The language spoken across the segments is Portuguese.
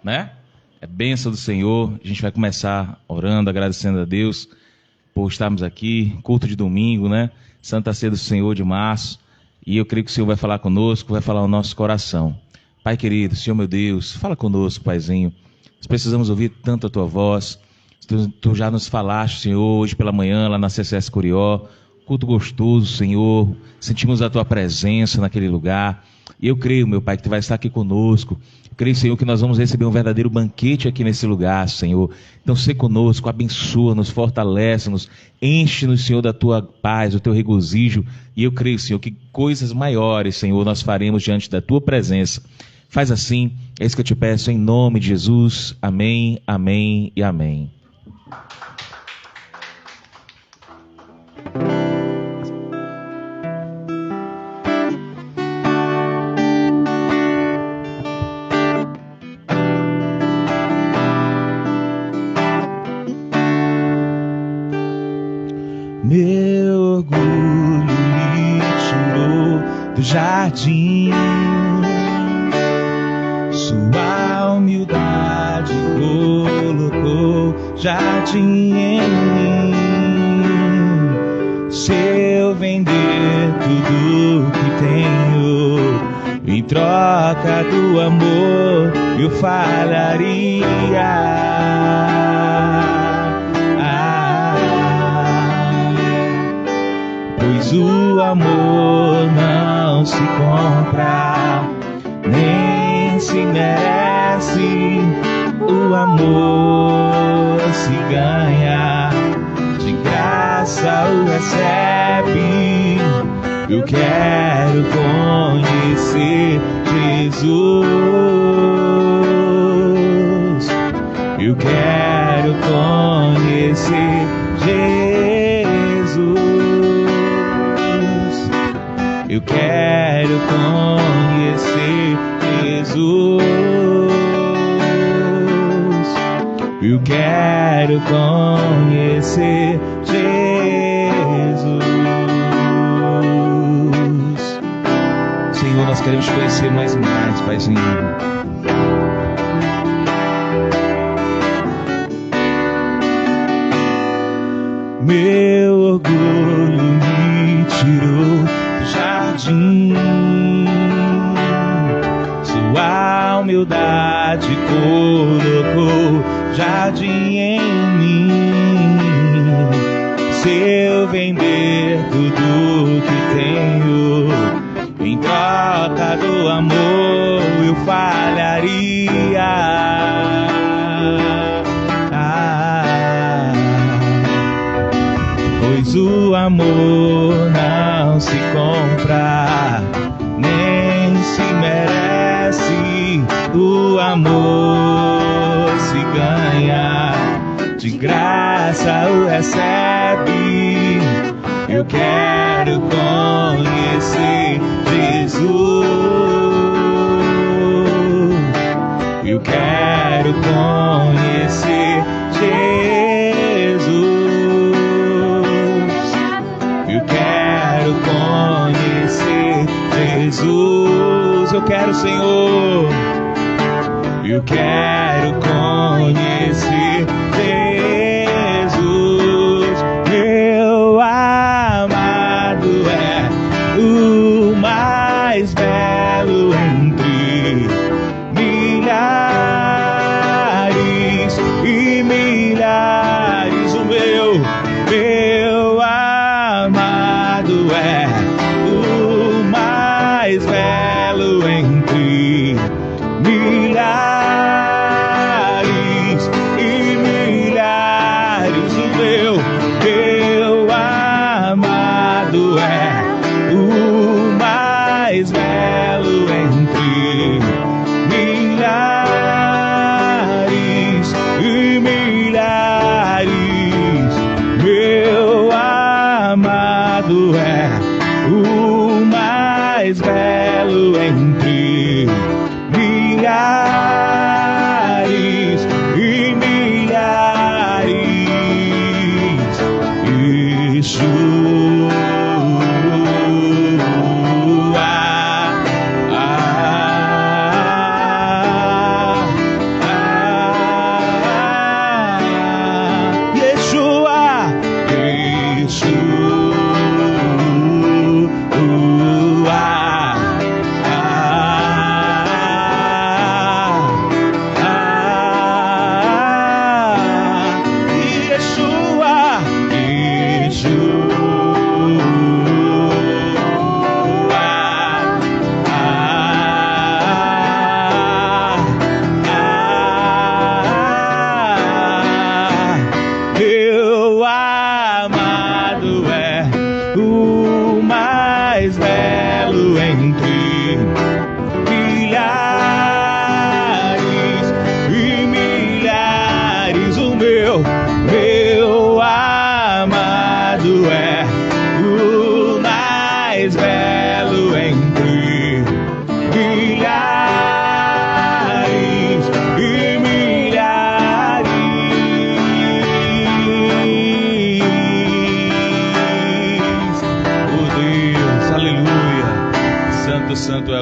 né? É bênção do Senhor. A gente vai começar orando, agradecendo a Deus por estarmos aqui, culto de domingo, né? Santa Ceia do Senhor de março. E eu creio que o Senhor vai falar conosco, vai falar ao nosso coração. Pai querido, Senhor meu Deus, fala conosco, Paizinho. Nós precisamos ouvir tanto a Tua voz. Tu já nos falaste, Senhor, hoje pela manhã, lá na CCS Curió. Culto gostoso, Senhor. Sentimos a Tua presença naquele lugar. E eu creio, meu Pai, que Tu vai estar aqui conosco. Eu creio, Senhor, que nós vamos receber um verdadeiro banquete aqui nesse lugar, Senhor. Então, sê conosco, abençoa-nos, fortalece-nos, enche-nos, Senhor, da Tua paz, do Teu regozijo. E eu creio, Senhor, que coisas maiores, Senhor, nós faremos diante da Tua presença. Faz assim, é isso que eu te peço, em nome de Jesus. Amém, amém e amém. Meu orgulho me tirou do jardim, sua humildade colocou jardim em mim. Se eu vender tudo que tenho em troca do amor, eu falharia. Pois o amor não se compra, nem se merece. O amor se ganha, de graça o recebe. Eu quero conhecer Jesus. Eu quero conhecer Jesus. Eu quero conhecer Jesus. Eu quero conhecer Jesus. Senhor, nós queremos te conhecer mais e mais, Paizinho. Meu orgulho me tirou do jardim, sua humildade colocou jardim em mim. Se eu vender tudo que tenho em troca do amor, eu falharia. Pois o amor não se compra, nem se merece. O amor se ganha, de graça o recebe. Eu quero conhecer Jesus. Eu quero conhecer Jesus. Eu quero conhecer Jesus. Eu quero, Senhor. Eu quero conhecer Jesus. Meu amado é o mais belo entre milhares e milhares. O meu amado é o mais belo entre milhares e milhares.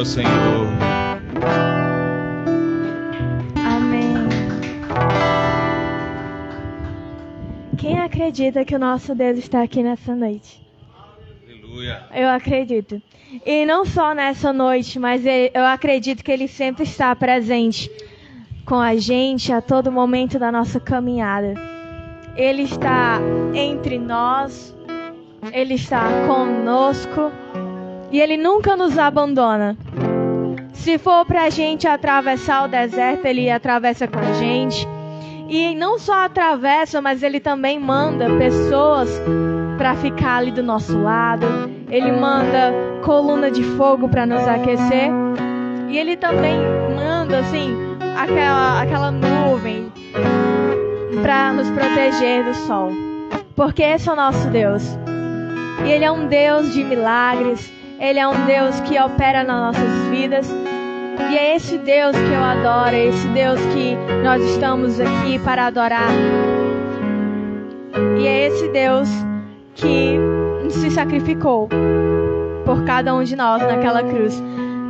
ao Senhor. Amém. Quem acredita que o nosso Deus está aqui nessa noite? Aleluia. Eu acredito. E não só nessa noite, mas eu acredito que Ele sempre está presente com a gente a todo momento da nossa caminhada. Ele está entre nós, Ele está conosco e Ele nunca nos abandona. Se for para a gente atravessar o deserto, Ele atravessa com a gente. E não só atravessa, mas Ele também manda pessoas para ficar ali do nosso lado. Ele manda coluna de fogo para nos aquecer. E Ele também manda, assim, aquela nuvem para nos proteger do sol. Porque esse é o nosso Deus. E Ele é um Deus de milagres. Ele é um Deus que opera nas nossas vidas. E é esse Deus que eu adoro, é esse Deus que nós estamos aqui para adorar. E é esse Deus que se sacrificou por cada um de nós naquela cruz.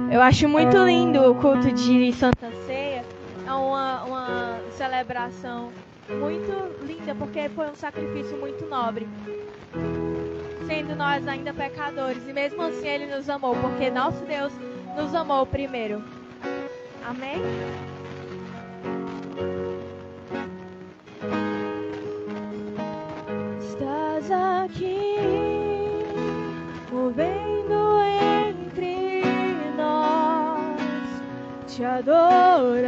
Eu acho muito lindo o culto de Santa Ceia. É uma celebração muito linda, porque foi um sacrifício muito nobre. Sendo nós ainda pecadores, e mesmo assim Ele nos amou, porque nosso Deus nos amou primeiro. Amém? Estás aqui, movendo entre nós, te adorarei,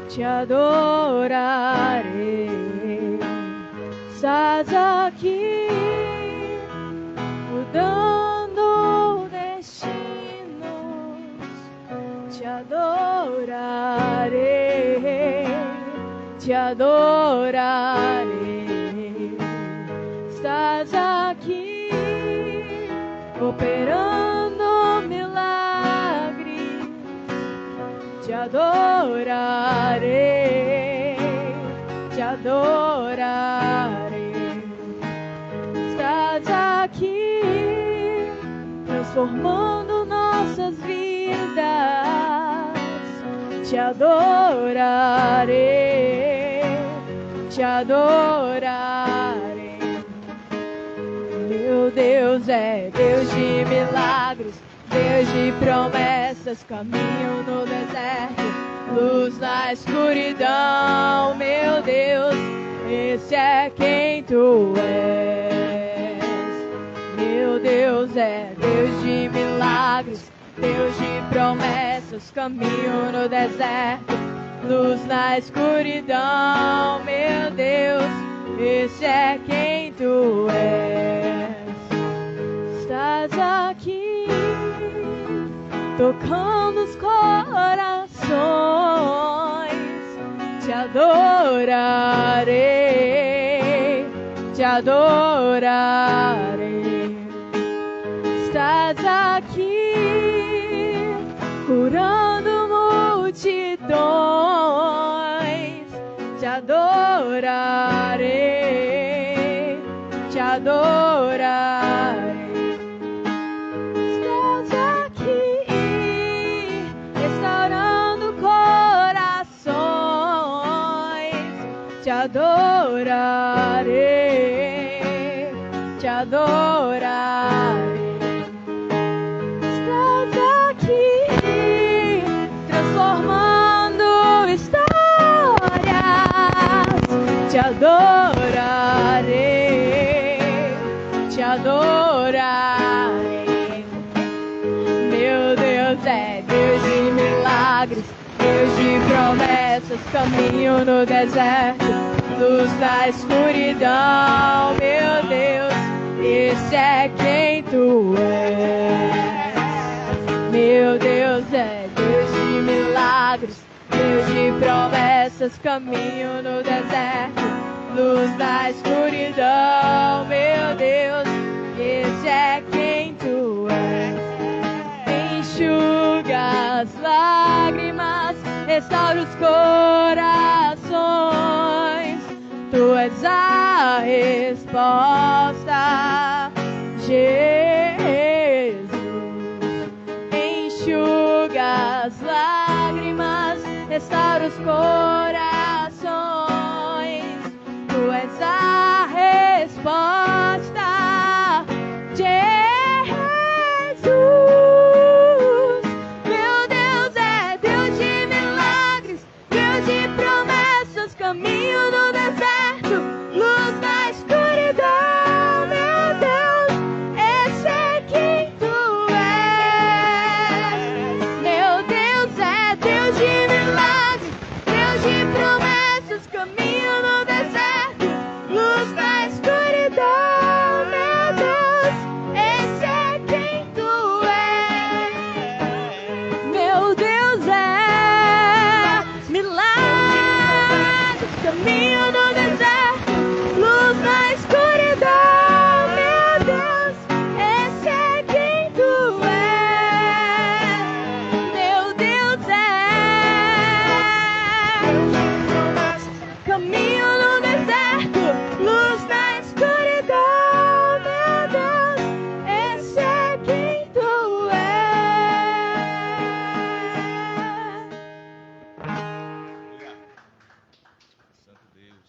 te adorarei. Estás aqui, mudando destinos, te adorarei, te adorarei. Estás aqui, operando milagres, te adorarei, te adorarei. Estás aqui, transformando nossas vidas, te adorarei, te adorarei. Meu Deus é Deus de milagres, Deus de promessas, caminho no deserto, luz na escuridão. Meu Deus, esse é quem tu és. Meu Deus é Deus de milagres, Deus de promessas, caminho no deserto, luz na escuridão. Meu Deus, esse é quem tu és. Estás aqui, tocando os corações, te adorarei, te adorarei. Estás aqui, curando multidões, te adorarei, te adorarei. Estás aqui, restaurando corações, te adorarei, te adorarei. Estás aqui, transformando histórias, te adorarei, te adorarei. Meu Deus é Deus de milagres, Deus de promessas, caminho no deserto, luz na escuridão. Meu Deus, esse é quem tu és. Meu Deus é Deus de milagres, Deus de promessas, caminho no deserto, luz na escuridão. Meu Deus, esse é quem tu és. Enxuga as lágrimas, restaura os corações. Tu és a resposta, Jesus. as lágrimas, restaura os corações. Tu és a resposta, Jesus. Meu Deus é Deus de milagres, Deus de promessas, caminho no deserto, luz na escuridão. Meu Deus, esse é quem tu és. Meu Deus é Deus de milagres, Deus de promessas, caminho no deserto, luz na escuridão. Meu Deus, esse é quem tu és. Meu Deus é milagres, caminho no deserto, luz na escuridão. Meu Deus, esse é quem tu és. Meu Deus é caminho no deserto, luz na escuridão. Meu Deus, esse é quem tu és. Santo Deus.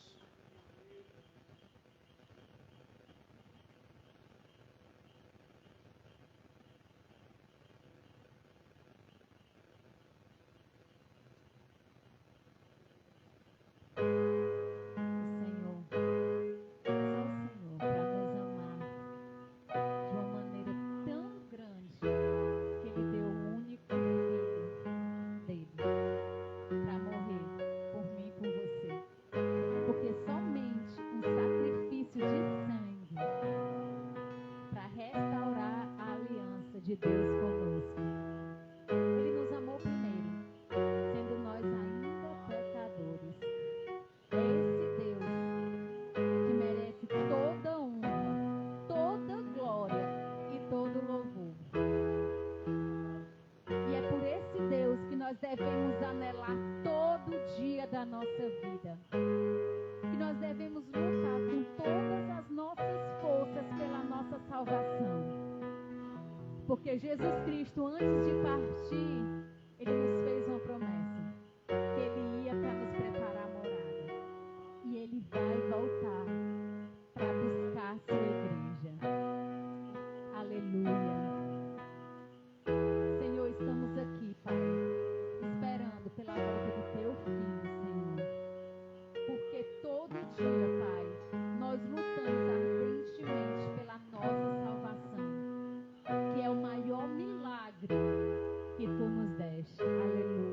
Senhor, só o Senhor para nos amar de uma maneira tão grande que Ele deu o único filho dele para morrer por mim e por você. Porque somente um sacrifício de sangue para restaurar a aliança de Deus conosco. Ele nos amou primeiro, sendo nós ainda pecadores. É esse Deus que merece toda honra, toda glória e todo louvor. E é por esse Deus que nós devemos anelar todo dia da nossa vida. Que nós devemos lutar com todas as nossas forças pela nossa salvação. Porque Jesus Cristo, antes de partir, Ele nos fez uma promessa. Que Ele ia para nos preparar a morada. E Ele vai voltar para buscar a sua igreja. Aleluia. Senhor, estamos aqui, Pai, esperando pela volta do Teu Filho, Senhor. Porque todo dia, Pai, nós lutamos ardentemente pela nossa salvação, que é o maior milagre que Tu nos deste. Aleluia.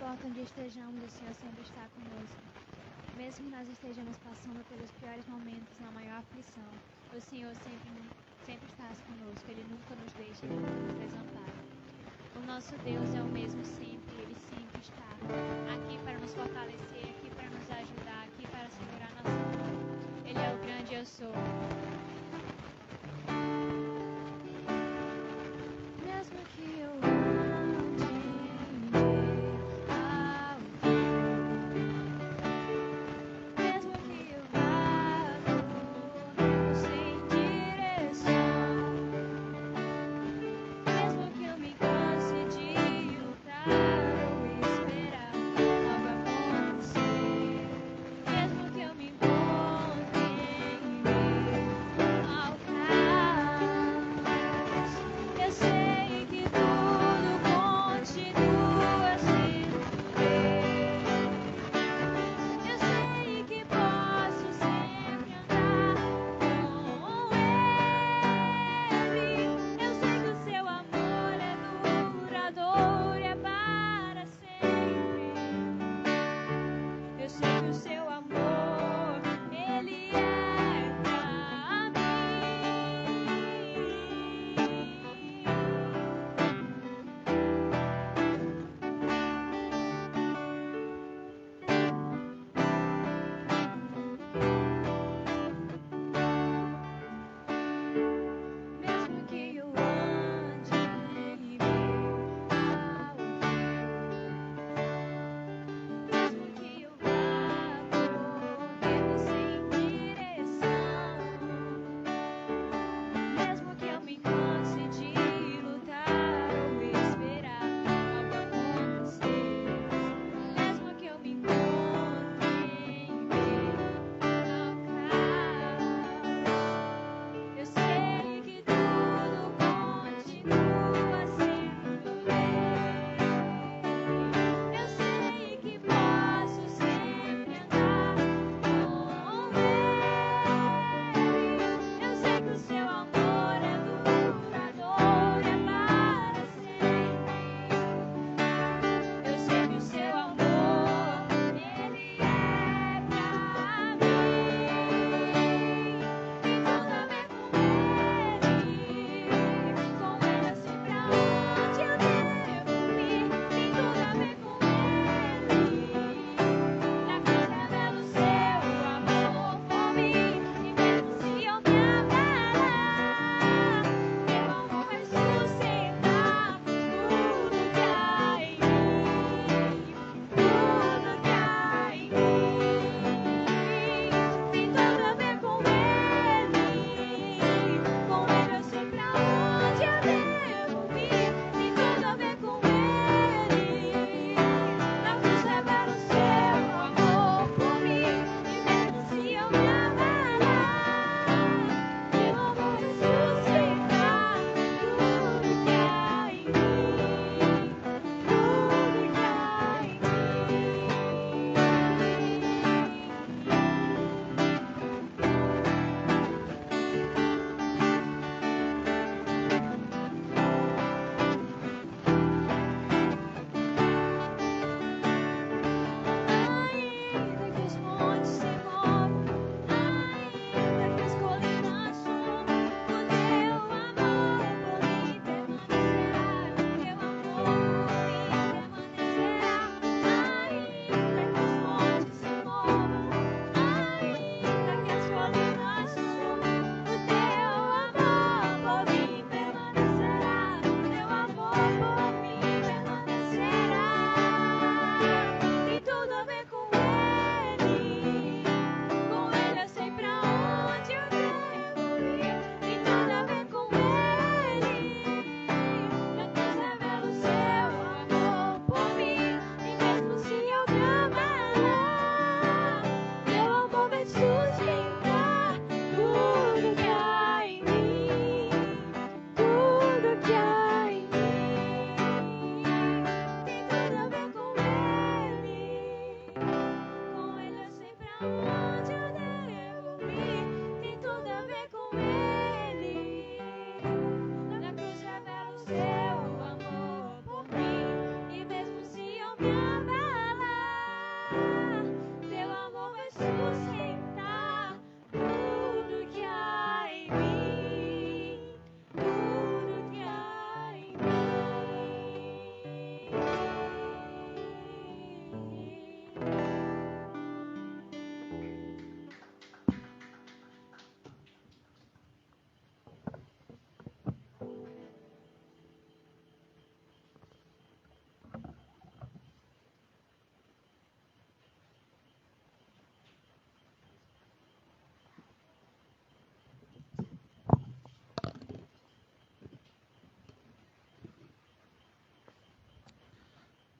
importa onde estejamos, o Senhor sempre está conosco. Mesmo que nós estejamos passando pelos piores momentos, na maior aflição, o Senhor sempre está conosco. Ele nunca nos deixa, Ele nunca nos desampara. O nosso Deus é o mesmo sempre, Ele sempre está aqui para nos fortalecer, aqui para nos ajudar, aqui para segurar nossa mão. Ele é o grande eu sou. Mesmo que eu ande ao mesmo que eu vá sem direção, mesmo que eu me canse de lutar ou esperar algo acontecer, mesmo que eu me encontre em meio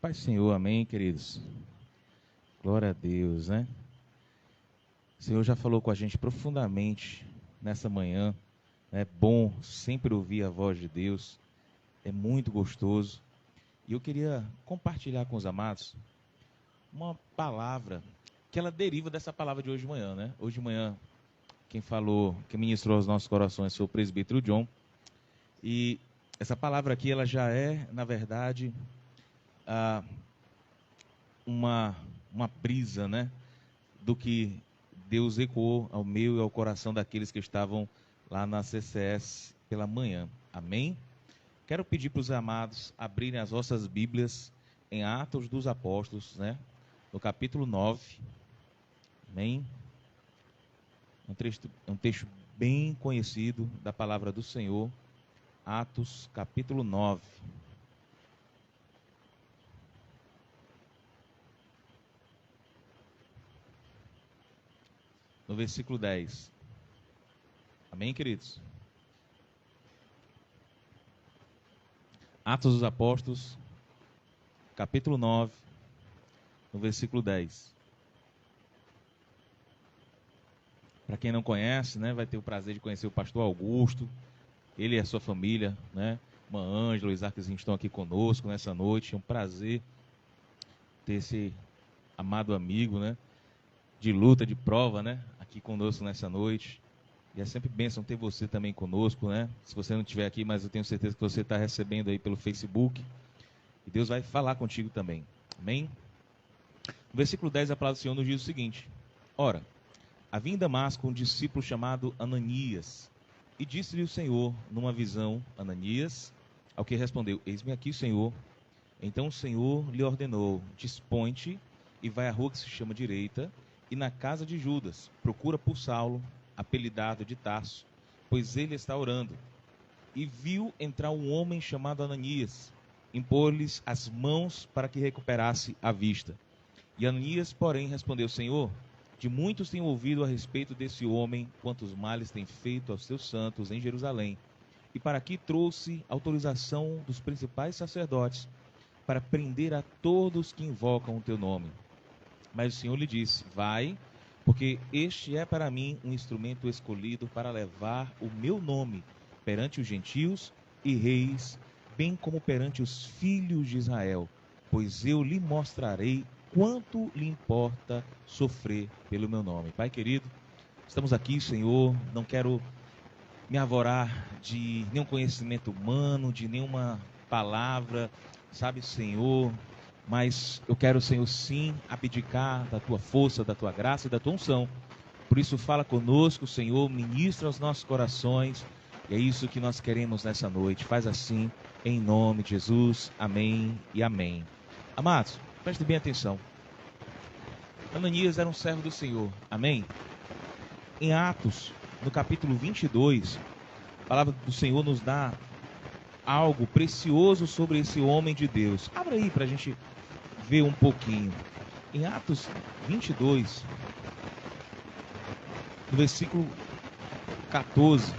Paz, Senhor, amém, queridos? Glória a Deus, né? O Senhor já falou com a gente profundamente nessa manhã. É bom sempre ouvir a voz de Deus, é muito gostoso. E eu queria compartilhar com os amados uma palavra que ela deriva dessa palavra de hoje de manhã, né? Hoje de manhã, quem ministrou aos nossos corações foi o presbítero John. E essa palavra aqui, ela já é, na verdade, uma brisa, né? Do que Deus ecoou ao meu e ao coração daqueles que estavam lá na CCS pela manhã. Amém? Quero pedir para os amados abrirem as vossas Bíblias em Atos dos Apóstolos, né? No capítulo 9. Amém? Um texto bem conhecido da palavra do Senhor. Atos, capítulo 9. No versículo 10. Amém, queridos? Atos dos Apóstolos, capítulo 9, no versículo 10. Para quem não conhece, né, vai ter o prazer de conhecer o pastor Augusto, ele e a sua família, né? Irmã Ângela, Isaaczinho estão aqui conosco nessa noite. É um prazer ter esse amado amigo, né? De luta, de prova, né? Aqui conosco nessa noite. E é sempre bênção ter você também conosco, né? Se você não estiver aqui, mas eu tenho certeza que você está recebendo aí pelo Facebook. E Deus vai falar contigo também. Amém? No versículo 10, a palavra do Senhor nos diz o seguinte: Ora, havia em Damasco um discípulo chamado Ananias. E disse-lhe o Senhor, numa visão, Ananias, ao que respondeu: Eis-me aqui, Senhor. Então o Senhor lhe ordenou: Dispõe-te e vai à rua que se chama Direita, e na casa de Judas, procura por Saulo, apelidado de Tarso, pois ele está orando. E viu entrar um homem chamado Ananias, impor-lhes as mãos para que recuperasse a vista. E Ananias, porém, respondeu: Senhor, de muitos tenho ouvido a respeito desse homem, quantos males tem feito aos teus santos em Jerusalém. E para aqui trouxe autorização dos principais sacerdotes, para prender a todos que invocam o teu nome. Mas o Senhor lhe disse: Vai, porque este é para mim um instrumento escolhido para levar o meu nome perante os gentios e reis, bem como perante os filhos de Israel, pois eu lhe mostrarei quanto lhe importa sofrer pelo meu nome. Pai querido, estamos aqui, Senhor, não quero me arvorar de nenhum conhecimento humano, de nenhuma palavra, sabe, Senhor, mas eu quero, Senhor, sim, abdicar da tua força, da tua graça e da tua unção. Por isso, fala conosco, Senhor, ministra aos nossos corações, e é isso que nós queremos nessa noite. Faz assim, em nome de Jesus. Amém e amém. Amados, preste bem atenção. Ananias era um servo do Senhor. Amém? Em Atos, no capítulo 22, a palavra do Senhor nos dá algo precioso sobre esse homem de Deus. Abra aí para a gente ver um pouquinho. Em Atos 22, no versículo 14,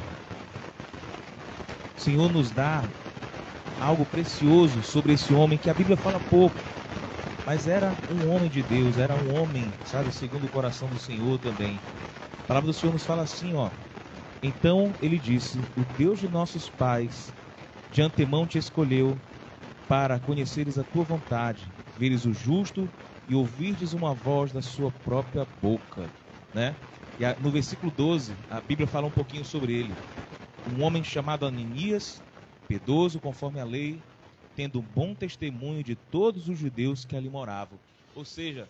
o Senhor nos dá algo precioso sobre esse homem que a Bíblia fala pouco, mas era um homem de Deus, era um homem, sabe, segundo o coração do Senhor também. A palavra do Senhor nos fala assim, ó: Então ele disse: O Deus de nossos pais de antemão te escolheu para conheceres a tua vontade, veres o justo e ouvirdes uma voz da sua própria boca, né? E no versículo 12, a Bíblia fala um pouquinho sobre ele. Um homem chamado Ananias, piedoso conforme a lei, tendo um bom testemunho de todos os judeus que ali moravam. Ou seja,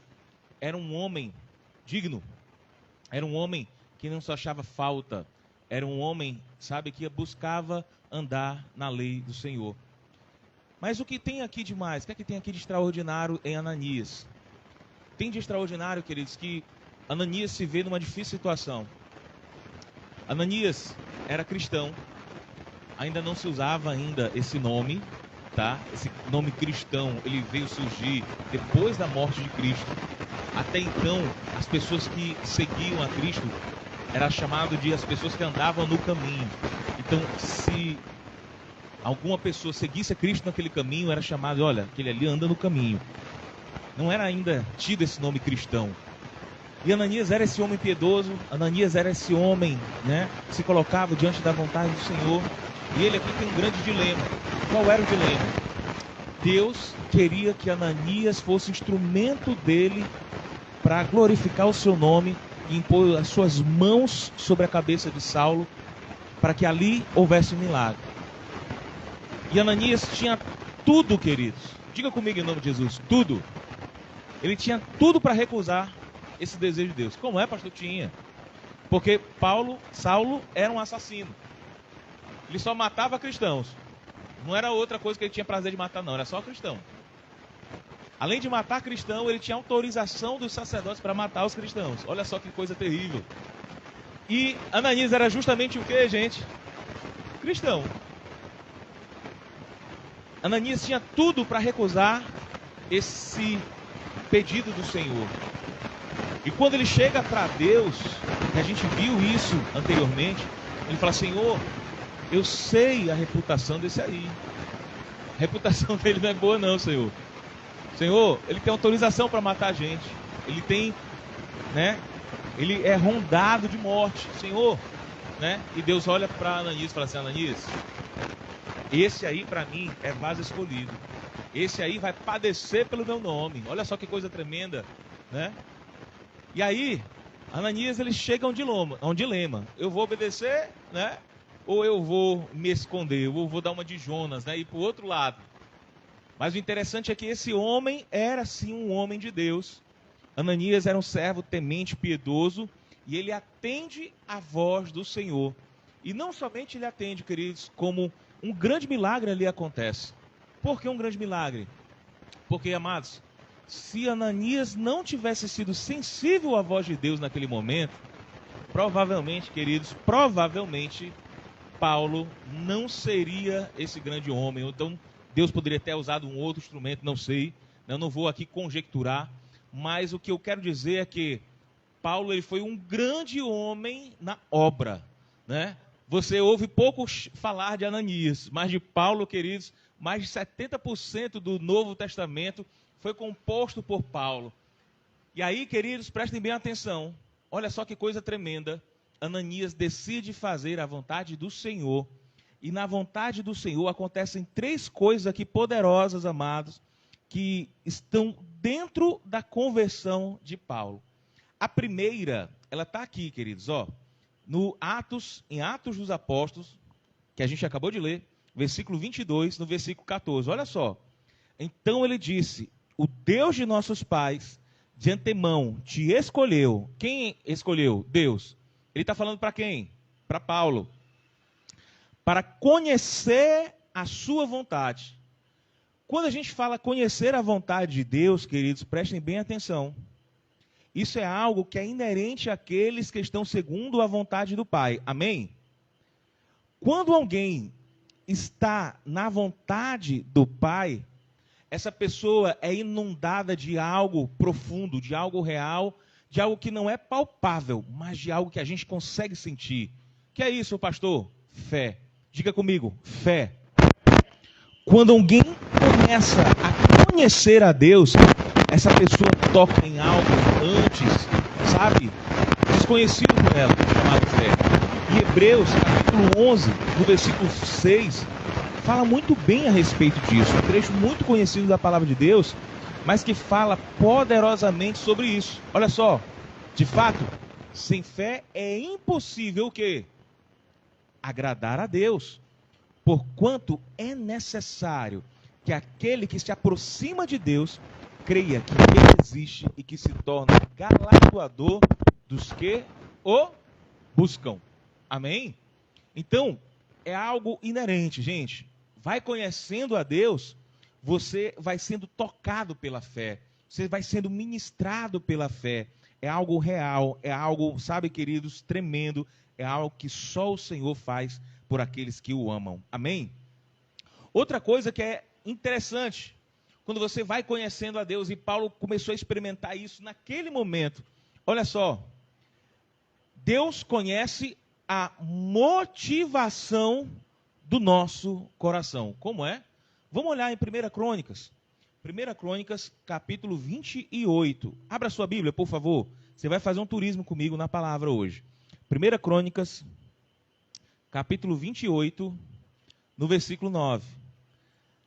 era um homem digno, era um homem que não só achava falta, era um homem, sabe, que buscava andar na lei do Senhor. Mas o que tem aqui de mais? O que é que tem aqui de extraordinário em Ananias? Tem de extraordinário, queridos, que Ananias se vê numa difícil situação. Ananias era cristão, ainda não se usava ainda esse nome, tá? Esse nome cristão, ele veio surgir depois da morte de Cristo. Até então, as pessoas que seguiam a Cristo era chamado de as pessoas que andavam no caminho. Então, se alguma pessoa seguisse a Cristo naquele caminho, era chamado, olha, aquele ali anda no caminho. Não era ainda tido esse nome cristão. E Ananias era esse homem piedoso, Ananias era esse homem, né, que se colocava diante da vontade do Senhor. E ele aqui tem um grande dilema. Qual era o dilema? Deus queria que Ananias fosse instrumento dele para glorificar o seu nome e impor as suas mãos sobre a cabeça de Saulo, para que ali houvesse um milagre. E Ananias tinha tudo, queridos. Diga comigo em nome de Jesus, tudo. Ele tinha tudo para recusar esse desejo de Deus. Como é, pastor? Tinha. Porque Saulo era um assassino. Ele só matava cristãos. Não era outra coisa que ele tinha prazer de matar, não. Era só cristão. Além de matar cristão, ele tinha autorização dos sacerdotes para matar os cristãos. Olha só que coisa terrível. E Ananias era justamente o que, gente? Cristão. Ananias tinha tudo para recusar esse pedido do Senhor. E quando ele chega para Deus, e a gente viu isso anteriormente, ele fala: Senhor, eu sei a reputação desse aí. A reputação dele não é boa não, Senhor. Senhor, ele tem autorização para matar a gente. Ele tem, né? Ele é rondado de morte, Senhor, né? E Deus olha para Ananias e fala assim: Ananias, esse aí para mim é vaso escolhido. Esse aí vai padecer pelo meu nome. Olha só que coisa tremenda, né? E aí, Ananias, ele chega a um dilema. Eu vou obedecer, né? Ou eu vou me esconder, ou vou dar uma de Jonas, né? E ir para o outro lado. Mas o interessante é que esse homem era sim um homem de Deus. Ananias era um servo temente, piedoso, e ele atende a voz do Senhor. E não somente ele atende, queridos, como um grande milagre ali acontece. Por que um grande milagre? Porque, amados, se Ananias não tivesse sido sensível à voz de Deus naquele momento, provavelmente, queridos, Paulo não seria esse grande homem. Então, Deus poderia ter usado um outro instrumento, não sei. Eu não vou aqui conjecturar. Mas o que eu quero dizer é que Paulo ele foi um grande homem na obra, né? Você ouve pouco falar de Ananias, mas de Paulo, queridos, mais de 70% do Novo Testamento foi composto por Paulo. E aí, queridos, prestem bem atenção. Olha só que coisa tremenda. Ananias decide fazer a vontade do Senhor. E na vontade do Senhor acontecem três coisas aqui poderosas, amados, que estão dentro da conversão de Paulo. A primeira, ela está aqui, queridos, ó, em Atos dos Apóstolos, que a gente acabou de ler, versículo 22, no versículo 14. Olha só. Então ele disse: o Deus de nossos pais, de antemão, te escolheu. Quem escolheu? Deus. Ele está falando para quem? Para Paulo. Para conhecer a sua vontade. Quando a gente fala conhecer a vontade de Deus, queridos, prestem bem atenção. Isso é algo que é inerente àqueles que estão segundo a vontade do Pai. Amém? Quando alguém está na vontade do Pai, essa pessoa é inundada de algo profundo, de algo real, de algo que não é palpável, mas de algo que a gente consegue sentir. Que é isso, pastor? Fé. Diga comigo, fé. Quando alguém começa a conhecer a Deus, essa pessoa toca em algo antes, sabe, desconhecido por ela, chamado fé. E Hebreus, capítulo 11, no versículo 6, fala muito bem a respeito disso. Um trecho muito conhecido da palavra de Deus, mas que fala poderosamente sobre isso. Olha só, de fato, sem fé é impossível o quê? Agradar a Deus. Porquanto é necessário que aquele que se aproxima de Deus creia que Ele existe e que se torna galardoador dos que o buscam. Amém? Então, é algo inerente, gente. Vai conhecendo a Deus, você vai sendo tocado pela fé. Você vai sendo ministrado pela fé. É algo real, é algo, sabe, queridos, tremendo. É algo que só o Senhor faz por aqueles que o amam. Amém? Outra coisa que é interessante, quando você vai conhecendo a Deus, e Paulo começou a experimentar isso naquele momento. Olha só, Deus conhece a motivação do nosso coração. Como é? Vamos olhar em 1 Crônicas. 1 Crônicas, capítulo 28. Abra sua Bíblia, por favor. Você vai fazer um turismo comigo na palavra hoje. 1 Crônicas, capítulo 28, no versículo 9.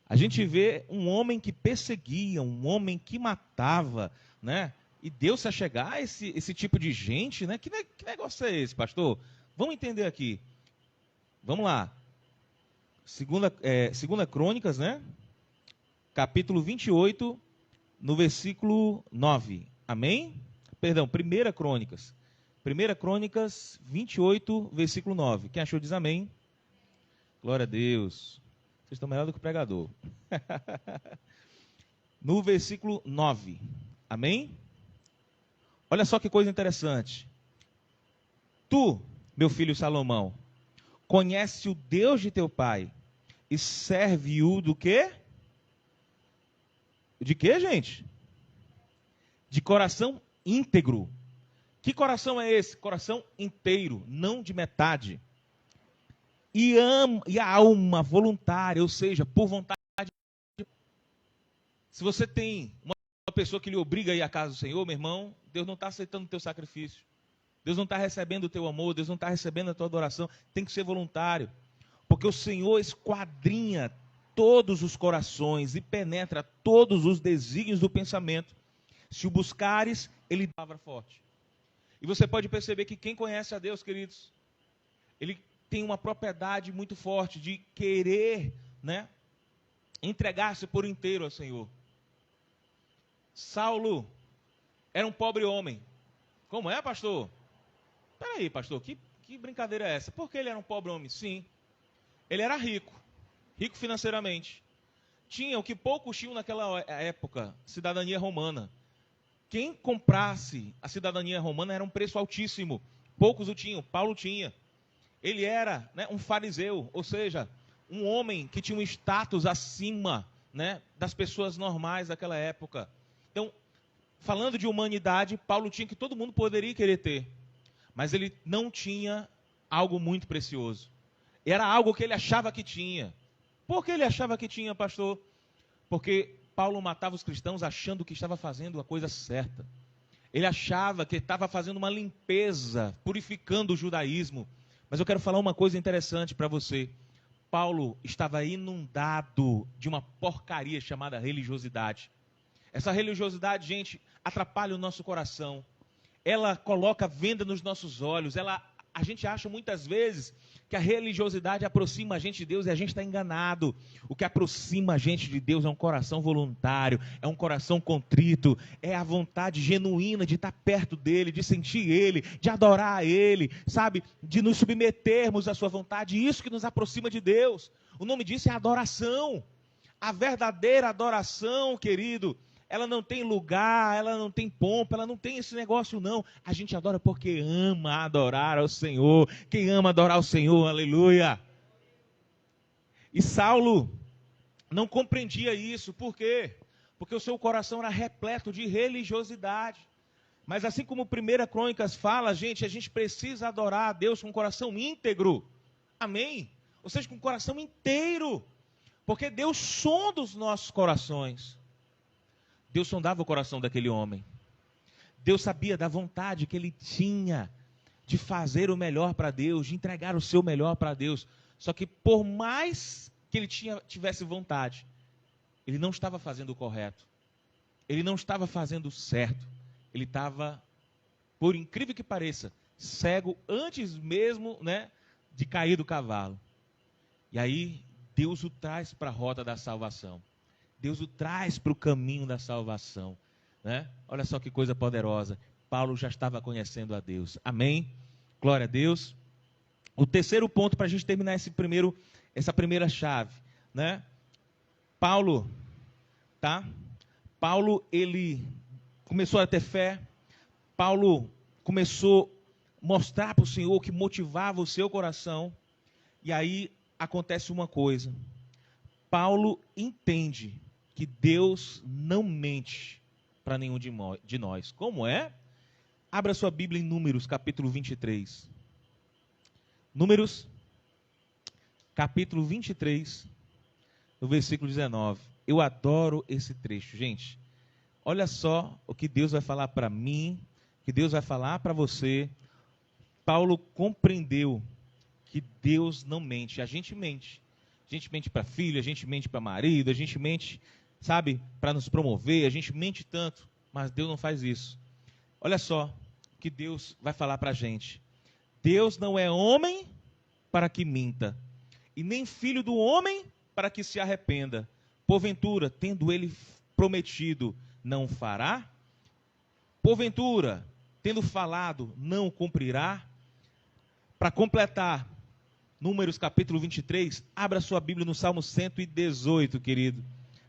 A gente vê um homem que perseguia, um homem que matava, né? E Deus se achegar a esse tipo de gente, né? Que negócio é esse, pastor? Vamos entender aqui. Vamos lá. Segunda Crônicas, né? Capítulo 28, no versículo 9. Amém? Perdão, 1 Crônicas. 1 Crônicas 28, versículo 9. Quem achou diz amém. Glória a Deus. Vocês estão melhor do que o pregador. No versículo 9. Amém? Olha só que coisa interessante. Tu, meu filho Salomão, conhece o Deus de teu pai e serve-o do quê? De quê, gente? De coração íntegro. Que coração é esse? Coração inteiro, não de metade. E a alma voluntária, ou seja, por vontade. Se você tem uma pessoa que lhe obriga a ir à casa do Senhor, meu irmão, Deus não está aceitando o teu sacrifício. Deus não está recebendo o teu amor, Deus não está recebendo a tua adoração. Tem que ser voluntário. Porque o Senhor esquadrinha todos os corações e penetra todos os desígnios do pensamento. Se o buscares, ele dá palavra forte. E você pode perceber que quem conhece a Deus, queridos, ele tem uma propriedade muito forte de querer, né, entregar-se por inteiro ao Senhor. Saulo era um pobre homem. Como é, pastor? Peraí, pastor, que brincadeira é essa? Por que ele era um pobre homem? Sim, ele era rico financeiramente. Tinha o que poucos tinham naquela época, cidadania romana. Quem comprasse a cidadania romana era um preço altíssimo. Poucos o tinham, Paulo tinha. Ele era, né, um fariseu, ou seja, um homem que tinha um status acima, né, das pessoas normais daquela época. Então, falando de humanidade, Paulo tinha que todo mundo poderia querer ter. Mas ele não tinha algo muito precioso. Era algo que ele achava que tinha. Por que ele achava que tinha, pastor? Porque Paulo matava os cristãos achando que estava fazendo a coisa certa. Ele achava que estava fazendo uma limpeza, purificando o judaísmo. Mas eu quero falar uma coisa interessante para você. Paulo estava inundado de uma porcaria chamada religiosidade. Essa religiosidade, gente, atrapalha o nosso coração. Ela coloca venda nos nossos olhos. A gente acha muitas vezes que a religiosidade aproxima a gente de Deus e a gente está enganado. O que aproxima a gente de Deus é um coração voluntário, é um coração contrito, é a vontade genuína de estar perto dele, de sentir ele, de adorar ele, sabe? De nos submetermos à sua vontade. Isso que nos aproxima de Deus. O nome disso é adoração. A verdadeira adoração, querido, ela não tem lugar, ela não tem pompa, ela não tem esse negócio não. A gente adora porque ama adorar ao Senhor. Quem ama adorar ao Senhor, aleluia. E Saulo não compreendia isso. Por quê? Porque o seu coração era repleto de religiosidade. Mas assim como 1 Crônicas fala, gente, a gente precisa adorar a Deus com o coração íntegro. Amém? Ou seja, com o coração inteiro. Porque Deus sonda os nossos corações. Deus sondava o coração daquele homem. Deus sabia da vontade que ele tinha de fazer o melhor para Deus, de entregar o seu melhor para Deus. Só que por mais que ele tivesse vontade, ele não estava fazendo o correto. Ele não estava fazendo o certo. Ele estava, por incrível que pareça, cego antes mesmo, né, de cair do cavalo. E aí Deus o traz para a rota da salvação. Deus o traz para o caminho da salvação, né? Olha só que coisa poderosa. Paulo já estava conhecendo a Deus. Amém? Glória a Deus. O terceiro ponto para a gente terminar essa primeira chave, né? Paulo, ele começou a ter fé. Paulo começou a mostrar para o Senhor o que motivava o seu coração. E aí acontece uma coisa. Paulo entende que Deus não mente para nenhum de nós. Como é? Abra sua Bíblia em Números, capítulo 23. Números, capítulo 23, no versículo 19. Eu adoro esse trecho, gente. Olha só o que Deus vai falar para mim, o que Deus vai falar para você. Paulo compreendeu que Deus não mente, a gente mente. A gente mente para filho, a gente mente para marido, a gente mente, sabe, para nos promover, a gente mente tanto, mas Deus não faz isso. Olha só o que Deus vai falar para a gente. Deus não é homem para que minta, e nem filho do homem para que se arrependa. Porventura, tendo ele prometido, não fará? Porventura, tendo falado, não cumprirá? Para completar, Números capítulo 23, abra sua Bíblia no Salmo 118, querido,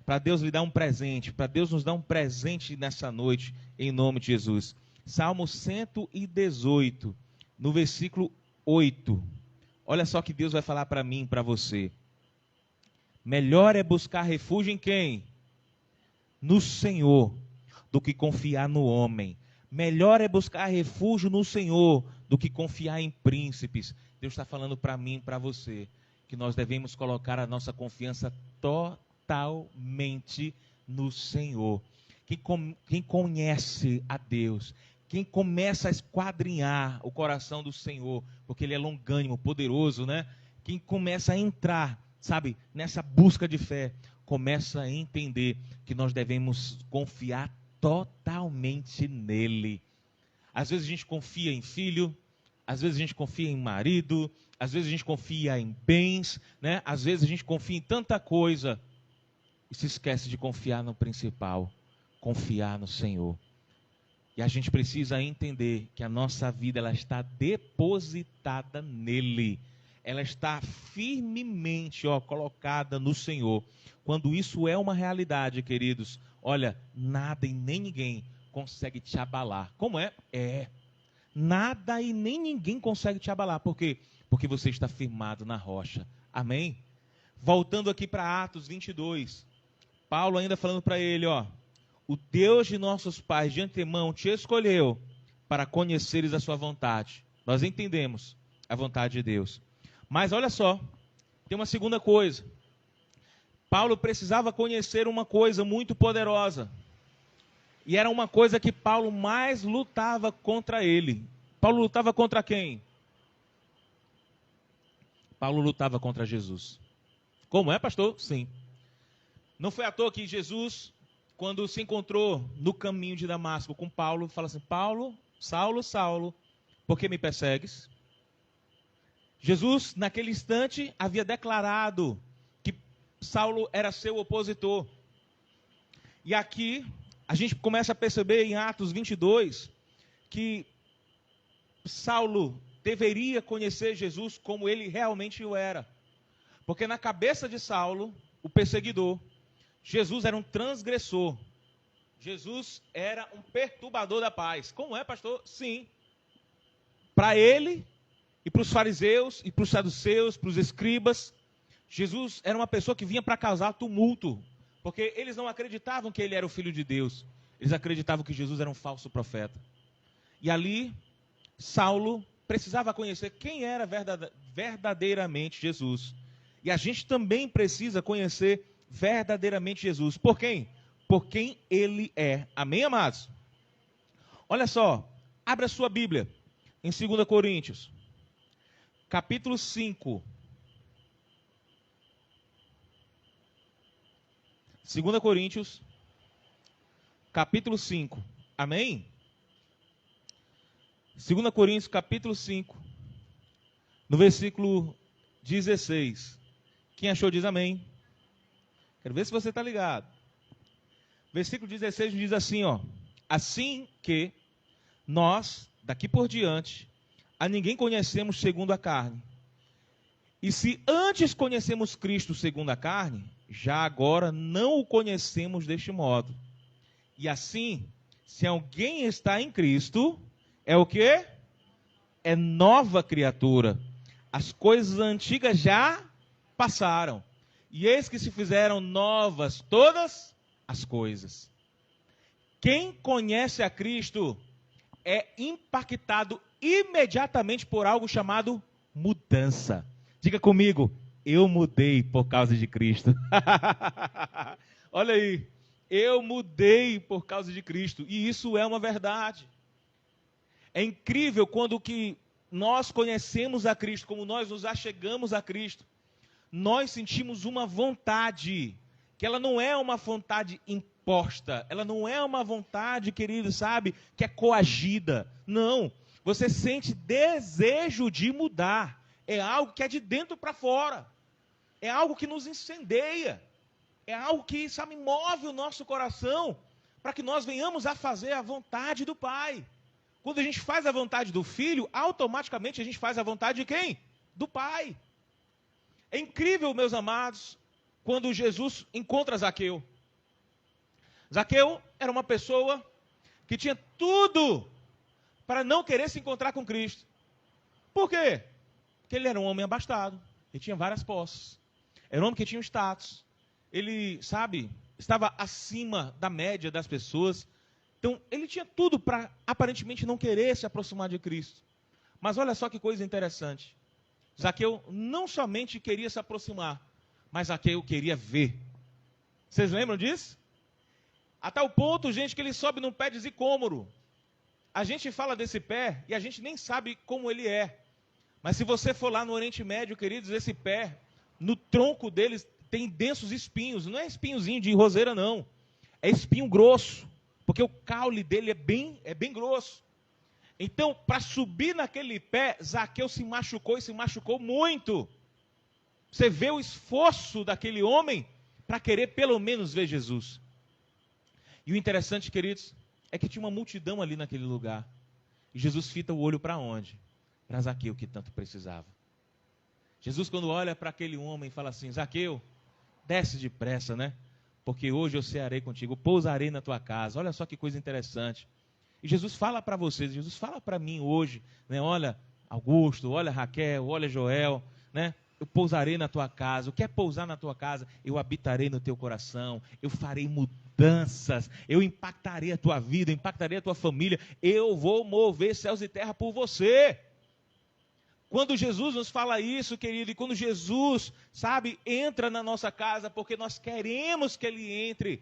para Deus lhe dar um presente, para Deus nos dar um presente nessa noite, em nome de Jesus. Salmo 118, no versículo 8. Olha só que Deus vai falar para mim e para você. Melhor é buscar refúgio em quem? No Senhor, do que confiar no homem. Melhor é buscar refúgio no Senhor do que confiar em príncipes. Deus está falando para mim e para você que nós devemos colocar a nossa confiança totalmente no Senhor. Quem conhece a Deus, quem começa a esquadrinhar o coração do Senhor, porque Ele é longânimo, poderoso, né? Quem começa a entrar, sabe, nessa busca de fé, começa a entender que nós devemos confiar totalmente nele. Às vezes a gente confia em filho, às vezes a gente confia em marido, às vezes a gente confia em bens, né? Às vezes a gente confia em tanta coisa e se esquece de confiar no principal, confiar no Senhor. E a gente precisa entender que a nossa vida ela está depositada nele. Ela está firmemente colocada no Senhor. Quando isso é uma realidade, queridos, olha, nada e nem ninguém consegue te abalar. Como é? Nada e nem ninguém consegue te abalar. Por quê? Porque você está firmado na rocha. Amém? Voltando aqui para Atos 22. Paulo ainda falando para ele, o Deus de nossos pais de antemão te escolheu para conheceres a sua vontade. Nós entendemos a vontade de Deus. Mas olha só, tem uma segunda coisa. Paulo precisava conhecer uma coisa muito poderosa. E era uma coisa que Paulo mais lutava contra ele. Paulo lutava contra quem? Paulo lutava contra Jesus. Como é, pastor? Sim. Não foi à toa que Jesus, quando se encontrou no caminho de Damasco com Paulo, fala assim, Paulo, Saulo, Saulo, por que me persegues? Jesus, naquele instante, havia declarado que Saulo era seu opositor. E aqui, a gente começa a perceber em Atos 22, que Saulo deveria conhecer Jesus como ele realmente o era. Porque na cabeça de Saulo, o perseguidor, Jesus era um transgressor. Jesus era um perturbador da paz. Como é, pastor? Sim. Para ele, e para os fariseus, e para os saduceus, para os escribas, Jesus era uma pessoa que vinha para causar tumulto. Porque eles não acreditavam que ele era o Filho de Deus. Eles acreditavam que Jesus era um falso profeta. E ali, Saulo precisava conhecer quem era verdadeiramente Jesus. E a gente também precisa conhecer verdadeiramente Jesus. Por quem? Por quem ele é. Amém, amados? Olha só, abra sua Bíblia em 2 Coríntios, capítulo 5. 2 Coríntios, capítulo 5. Amém? 2 Coríntios, capítulo 5, no versículo 16. Quem achou diz amém. Quero ver se você está ligado. Versículo 16 diz assim, assim que nós, daqui por diante, a ninguém conhecemos segundo a carne. E se antes conhecemos Cristo segundo a carne, já agora não o conhecemos deste modo. E assim, se alguém está em Cristo, é o quê? É nova criatura. As coisas antigas já passaram. E eis que se fizeram novas todas as coisas. Quem conhece a Cristo é impactado imediatamente por algo chamado mudança. Diga comigo, eu mudei por causa de Cristo. Olha aí, eu mudei por causa de Cristo. E isso é uma verdade. É incrível quando que nós conhecemos a Cristo, como nós nos achegamos a Cristo, nós sentimos uma vontade, que ela não é uma vontade imposta, ela não é uma vontade, querido, sabe, que é coagida. Não, você sente desejo de mudar. É algo que é de dentro para fora. É algo que nos incendeia. É algo que, sabe, move o nosso coração para que nós venhamos a fazer a vontade do Pai. Quando a gente faz a vontade do Filho, automaticamente a gente faz a vontade de quem? Do Pai. É incrível, meus amados, quando Jesus encontra Zaqueu. Zaqueu era uma pessoa que tinha tudo para não querer se encontrar com Cristo. Por quê? Porque ele era um homem abastado, ele tinha várias posses, era um homem que tinha um status, ele, sabe, estava acima da média das pessoas, então ele tinha tudo para aparentemente não querer se aproximar de Cristo. Mas olha só que coisa interessante, Zaqueu não somente queria se aproximar, mas Zaqueu queria ver. Vocês lembram disso? A tal ponto, gente, que ele sobe num pé de sicômoro. A gente fala desse pé e a gente nem sabe como ele é. Mas se você for lá no Oriente Médio, queridos, esse pé, no tronco deles tem densos espinhos. Não é espinhozinho de roseira, não. É espinho grosso, porque o caule dele é bem grosso. Então, para subir naquele pé, Zaqueu se machucou e se machucou muito. Você vê o esforço daquele homem para querer pelo menos ver Jesus. E o interessante, queridos, é que tinha uma multidão ali naquele lugar. E Jesus fita o olho para onde? Para Zaqueu, que tanto precisava. Jesus, quando olha para aquele homem, fala assim: Zaqueu, desce depressa, né? Porque hoje eu cearei contigo, pousarei na tua casa. Olha só que coisa interessante. E Jesus fala para vocês, Jesus fala para mim hoje, né? Olha, Augusto, olha Raquel, olha Joel, né? Eu pousarei na tua casa. O que é pousar na tua casa? Eu habitarei no teu coração, eu farei mudanças, eu impactarei a tua vida, eu impactarei a tua família, eu vou mover céus e terra por você. Quando Jesus nos fala isso, querido, e quando Jesus, sabe, entra na nossa casa, porque nós queremos que Ele entre,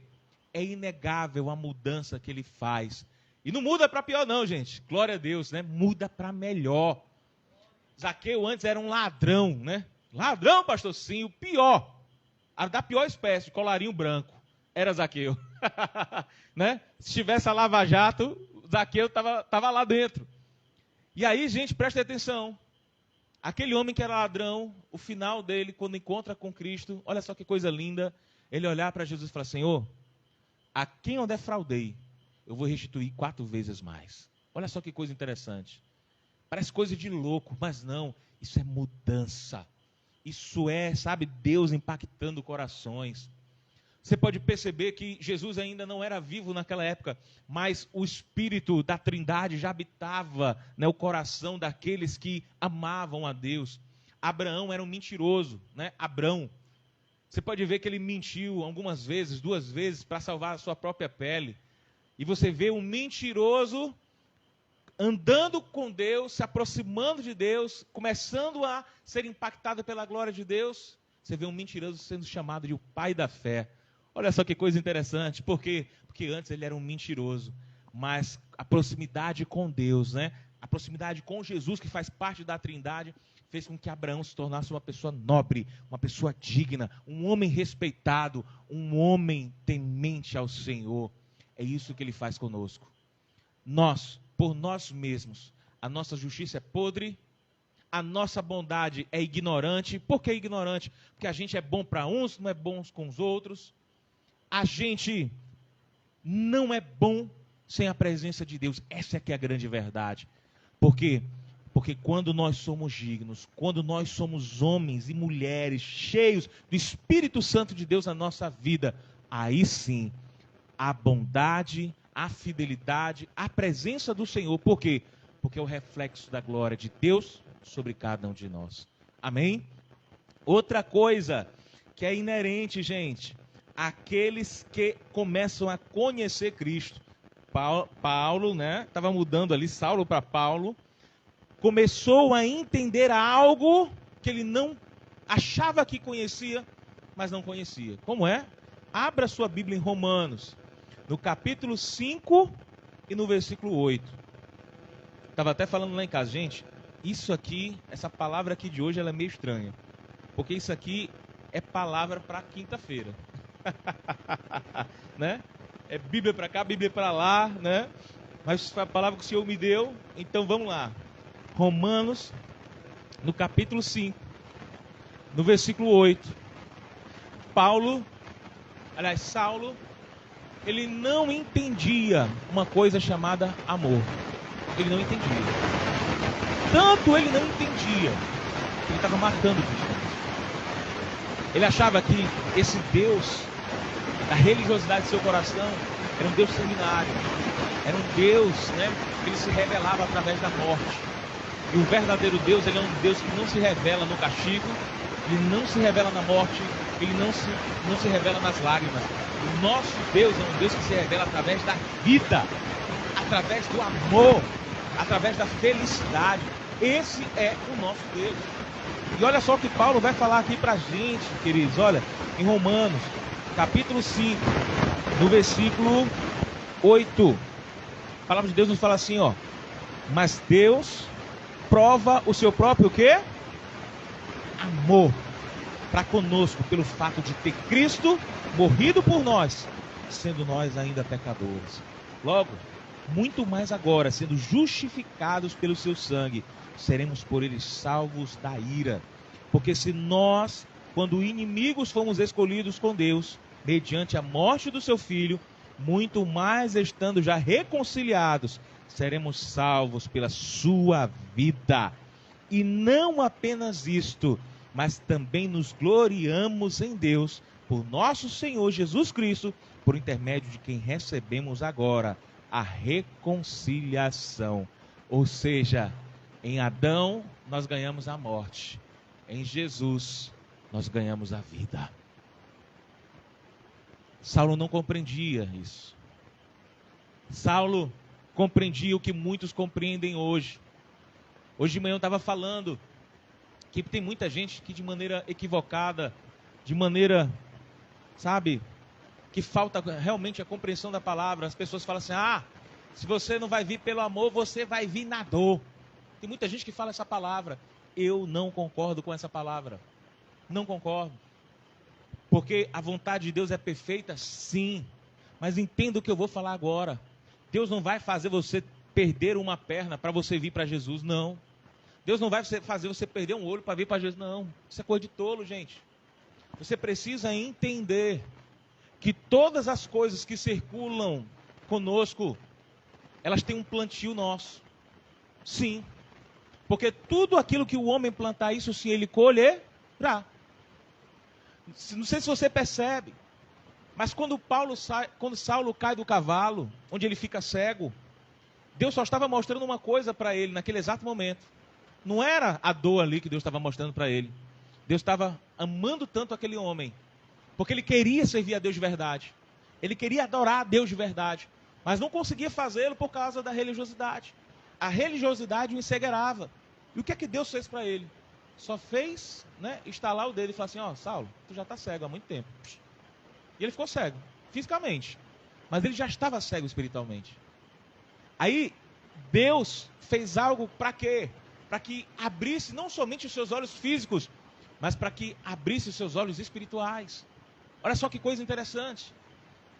é inegável a mudança que Ele faz. E não muda para pior não, gente, glória a Deus, né? Muda para melhor. Zaqueu antes era um ladrão, né? Ladrão, pastor, sim, o pior, da pior espécie, colarinho branco, era Zaqueu. Né? Se tivesse a Lava Jato, Zaqueu estava lá dentro. E aí, gente, presta atenção. Aquele homem que era ladrão, o final dele, quando encontra com Cristo, olha só que coisa linda, ele olhar para Jesus e falar: Senhor, a quem eu defraudei, eu vou restituir 4 vezes mais. Olha só que coisa interessante. Parece coisa de louco, mas não, isso é mudança. Isso é, sabe, Deus impactando corações. Você pode perceber que Jesus ainda não era vivo naquela época, mas o Espírito da Trindade já habitava, né, o coração daqueles que amavam a Deus. Abraão era um mentiroso, né? Abrão. Você pode ver que ele mentiu algumas vezes, 2 vezes, para salvar a sua própria pele. E você vê um mentiroso andando com Deus, se aproximando de Deus, começando a ser impactado pela glória de Deus. Você vê um mentiroso sendo chamado de o pai da fé. Olha só que coisa interessante. Por quê? Porque antes ele era um mentiroso. Mas a proximidade com Deus, né? A proximidade com Jesus, que faz parte da Trindade, fez com que Abraão se tornasse uma pessoa nobre, uma pessoa digna, um homem respeitado, um homem temente ao Senhor. É isso que ele faz conosco. Nós, por nós mesmos, a nossa justiça é podre, a nossa bondade é ignorante. Por que ignorante? Porque a gente é bom para uns, não é bom com os outros. A gente não é bom sem a presença de Deus. Essa é que é a grande verdade. Por quê? Porque quando nós somos dignos, quando nós somos homens e mulheres cheios do Espírito Santo de Deus na nossa vida, aí sim, a bondade, a fidelidade, a presença do Senhor. Por quê? Porque é o reflexo da glória de Deus sobre cada um de nós. Amém? Outra coisa que é inerente, gente, àqueles que começam a conhecer Cristo. Paulo, né? Estava mudando ali, Saulo para Paulo, começou a entender algo que ele não achava que conhecia, mas não conhecia. Como é? Abra sua Bíblia em Romanos, no capítulo 5 e no versículo 8. Estava até falando lá em casa, gente, isso aqui, essa palavra aqui de hoje, ela é meio estranha. Porque isso aqui é palavra para quinta-feira. Né? É Bíblia para cá, Bíblia para lá, né? Mas foi a palavra que o Senhor me deu, então vamos lá. Romanos, no capítulo 5, no versículo 8. Saulo, ele não entendia uma coisa chamada amor. Ele não entendia. Tanto ele não entendia, que ele estava matando cristãos. Ele achava que esse Deus, da religiosidade de seu coração, era um Deus sanguinário. Era um Deus, né, que ele se revelava através da morte. E o verdadeiro Deus, ele é um Deus que não se revela no castigo, ele não se revela na morte, ele não se revela nas lágrimas. O nosso Deus é um Deus que se revela através da vida, através do amor, através da felicidade. Esse é o nosso Deus. E olha só o que Paulo vai falar aqui pra gente, queridos. Olha, em Romanos, capítulo 5, no versículo 8. A palavra de Deus nos fala assim, ó. Mas Deus prova o seu próprio o quê? Amor para conosco, pelo fato de ter Cristo morrido por nós, sendo nós ainda pecadores. Logo, muito mais agora, sendo justificados pelo seu sangue, seremos por ele salvos da ira. Porque se nós, quando inimigos, fomos escolhidos com Deus, mediante a morte do seu Filho, muito mais estando já reconciliados, seremos salvos pela sua vida. E não apenas isto, mas também nos gloriamos em Deus, por nosso Senhor Jesus Cristo, por intermédio de quem recebemos agora a reconciliação. Ou seja, em Adão nós ganhamos a morte, em Jesus nós ganhamos a vida. Saulo não compreendia isso. Saulo compreendia o que muitos compreendem hoje. Hoje de manhã eu estava falando que tem muita gente que de maneira equivocada, de maneira, sabe, que falta realmente a compreensão da palavra. As pessoas falam assim, se você não vai vir pelo amor, você vai vir na dor. Tem muita gente que fala essa palavra. Eu não concordo com essa palavra. Não concordo. Porque a vontade de Deus é perfeita, sim. Mas entenda o que eu vou falar agora. Deus não vai fazer você perder uma perna para você vir para Jesus, não. Deus não vai fazer você perder um olho para vir para Jesus, não. Isso é coisa de tolo, gente. Você precisa entender que todas as coisas que circulam conosco, elas têm um plantio nosso. Sim. Porque tudo aquilo que o homem plantar, isso sim ele colherá. Não sei se você percebe, mas quando Saulo cai do cavalo, onde ele fica cego, Deus só estava mostrando uma coisa para ele naquele exato momento. Não era a dor ali que Deus estava mostrando para ele. Deus estava amando tanto aquele homem, porque ele queria servir a Deus de verdade. Ele queria adorar a Deus de verdade, mas não conseguia fazê-lo por causa da religiosidade. A religiosidade o encegueirava. E o que é que Deus fez para ele? Só fez, estalar o dedo e falar assim, Saulo, tu já está cego há muito tempo. E ele ficou cego, fisicamente. Mas ele já estava cego espiritualmente. Aí, Deus fez algo para quê? Para que abrisse não somente os seus olhos físicos, mas para que abrisse os seus olhos espirituais. Olha só que coisa interessante.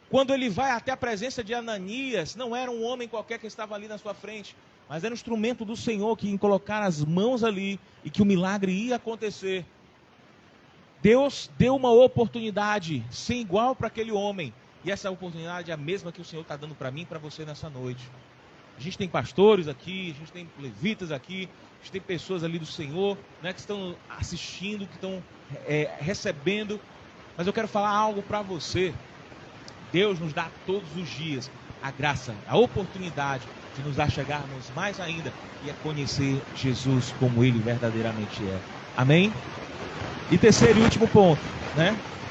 Quando ele vai até a presença de Ananias, não era um homem qualquer que estava ali na sua frente, mas era um instrumento do Senhor que ia colocar as mãos ali e que o milagre ia acontecer. Deus deu uma oportunidade sem igual para aquele homem. E essa oportunidade é a mesma que o Senhor está dando para mim e para você nessa noite. A gente tem pastores aqui, a gente tem levitas aqui, a gente tem pessoas ali do Senhor, que estão assistindo, que estão recebendo. Mas eu quero falar algo para você. Deus nos dá todos os dias a graça, a oportunidade de nos achegarmos mais ainda e a conhecer Jesus como Ele verdadeiramente é. Amém? E terceiro e último ponto,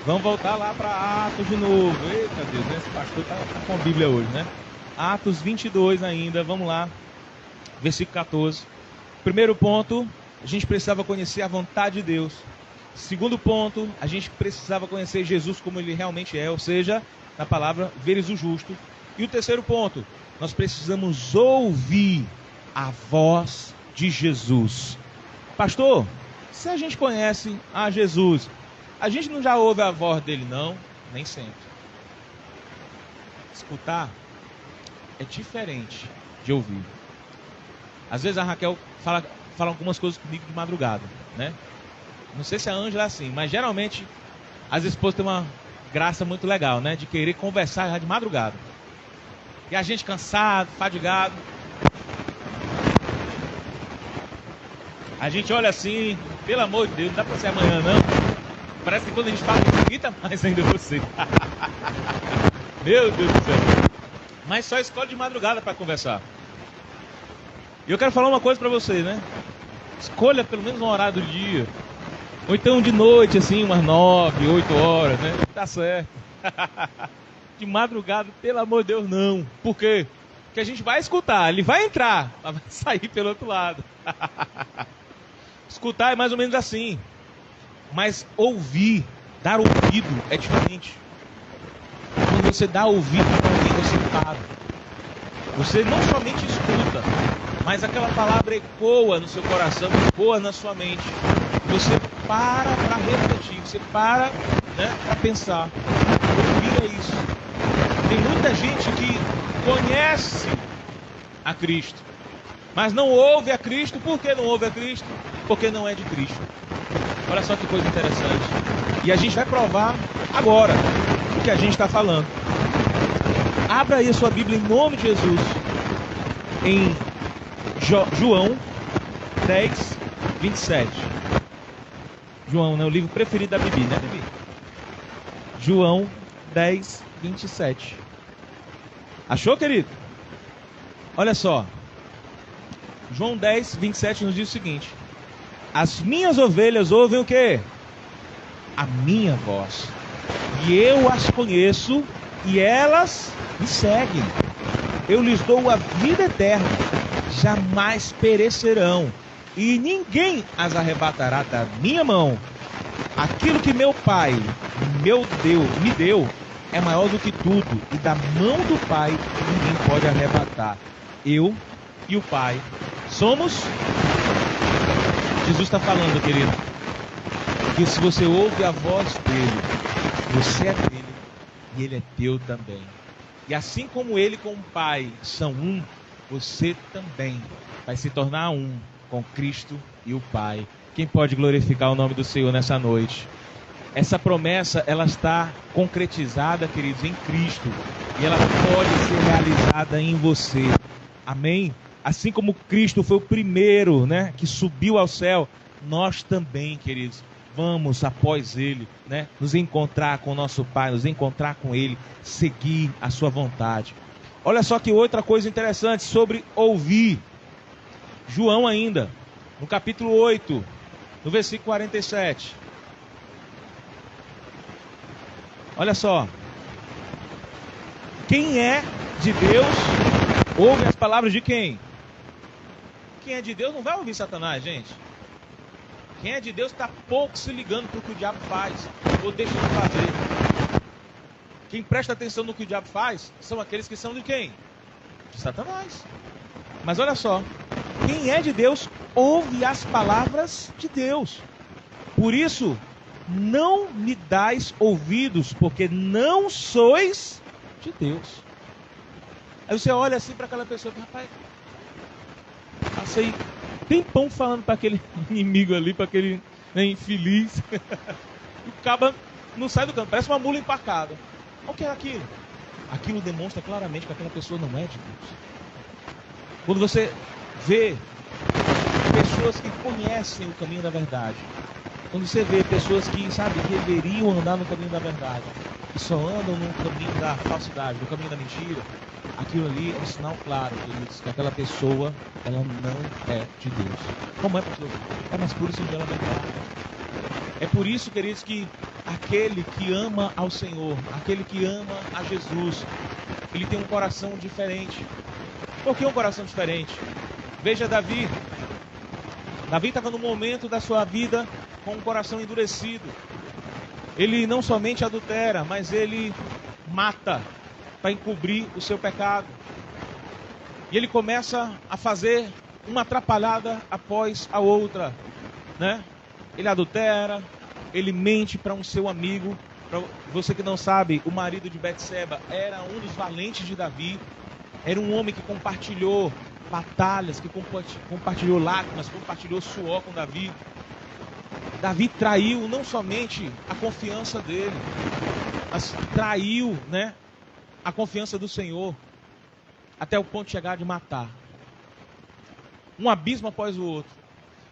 Vamos voltar lá para Atos de novo. Eita Deus, esse pastor está com a Bíblia hoje, Atos 22 ainda, vamos lá. Versículo 14. Primeiro ponto, a gente precisava conhecer a vontade de Deus. Segundo ponto, a gente precisava conhecer Jesus como ele realmente é, ou seja, na palavra, veres o justo. E o terceiro ponto, nós precisamos ouvir a voz de Jesus. Pastor, se a gente conhece a Jesus, a gente não já ouve a voz dele, não? Nem sempre. Escutar é diferente de ouvir. Às vezes a Raquel fala algumas coisas comigo de madrugada, né? Não sei se a Ângela é assim, mas geralmente as esposas têm uma graça muito legal, né? De querer conversar já de madrugada. E a gente cansado, fadigado. A gente olha assim, pelo amor de Deus, não dá pra ser amanhã não. Parece que quando a gente fala, irrita mais ainda você. Meu Deus do céu. Mas só escolhe de madrugada para conversar. E eu quero falar uma coisa para você, né? Escolha pelo menos um horário do dia. Ou então de noite, assim, umas 9, 8 horas, né? Tá certo. De madrugada, pelo amor de Deus, não. Por quê? Porque a gente vai escutar, ele vai entrar, mas vai sair pelo outro lado. Escutar é mais ou menos assim. Mas ouvir, dar ouvido é diferente. Quando você dá ouvido para alguém, você para. Você não somente escuta, mas aquela palavra ecoa no seu coração, ecoa na sua mente. Você para refletir, você para, né, para pensar. Ouvir é isso. Tem muita gente que conhece a Cristo, mas não ouve a Cristo. Por que não ouve a Cristo? Porque não é de Cristo. Olha só que coisa interessante. E a gente vai provar agora o que a gente está falando. Abra aí a sua Bíblia em nome de Jesus. Em João 10, 27. João, né? O livro preferido da Bibi, né, Bibi? João 10, 27. Achou, querido? Olha só. João 10, 27 nos diz o seguinte: as minhas ovelhas ouvem o quê? A minha voz. E eu as conheço e elas me seguem. Eu lhes dou a vida eterna, jamais perecerão, e ninguém as arrebatará da minha mão. Aquilo que meu Pai, meu Deus, me deu é maior do que tudo, e da mão do Pai ninguém pode arrebatar. Eu e o Pai somos... Jesus está falando, querido, que se você ouve a voz dele, você é dele e ele é teu também. E assim como ele com o Pai são um, você também vai se tornar um com Cristo e o Pai. Quem pode glorificar o nome do Senhor nessa noite? Essa promessa, ela está concretizada, queridos, em Cristo. E ela pode ser realizada em você. Amém? Assim como Cristo foi o primeiro, né, que subiu ao céu, nós também, queridos, vamos após Ele, né, nos encontrar com o nosso Pai, nos encontrar com Ele, seguir a sua vontade. Olha só que outra coisa interessante sobre ouvir. João ainda, no capítulo 8, no versículo 47. Olha só. Quem é de Deus, ouve as palavras de quem? Quem é de Deus não vai ouvir Satanás, gente. Quem é de Deus está pouco se ligando para o que o diabo faz ou deixa de fazer. Quem presta atenção no que o diabo faz são aqueles que são de quem? De Satanás. Mas olha só, quem é de Deus ouve as palavras de Deus. Por isso, não me dais ouvidos, porque não sois de Deus. Aí você olha assim para aquela pessoa e fala, rapaz, passei tempão falando para aquele inimigo ali, para aquele, né, infeliz. E o caba não sai do canto, parece uma mula empacada. O que é aquilo? Aquilo demonstra claramente que aquela pessoa não é de Deus. Quando você vê pessoas que conhecem o caminho da verdade, quando você vê pessoas que, sabe, deveriam andar no caminho da verdade, e só andam no caminho da falsidade, no caminho da mentira, aquilo ali é um sinal claro, queridos, que aquela pessoa, ela não é de Deus. Como é, pastor? É mais pura e singela verdade. É por isso, queridos, que aquele que ama ao Senhor, aquele que ama a Jesus, ele tem um coração diferente. Por que um coração diferente? Veja Davi. Davi estava num momento da sua vida com um coração endurecido. Ele não somente adultera, mas ele mata para encobrir o seu pecado. E ele começa a fazer uma atrapalhada após a outra, né? Ele adultera, ele mente para um seu amigo. Pra você que não sabe, o marido de Betseba era um dos valentes de Davi. Era um homem que compartilhou batalhas, que compartilhou lágrimas, compartilhou suor com Davi. Davi traiu não somente a confiança dele, mas traiu, né, a confiança do Senhor, até o ponto de chegar de matar. Um abismo após o outro.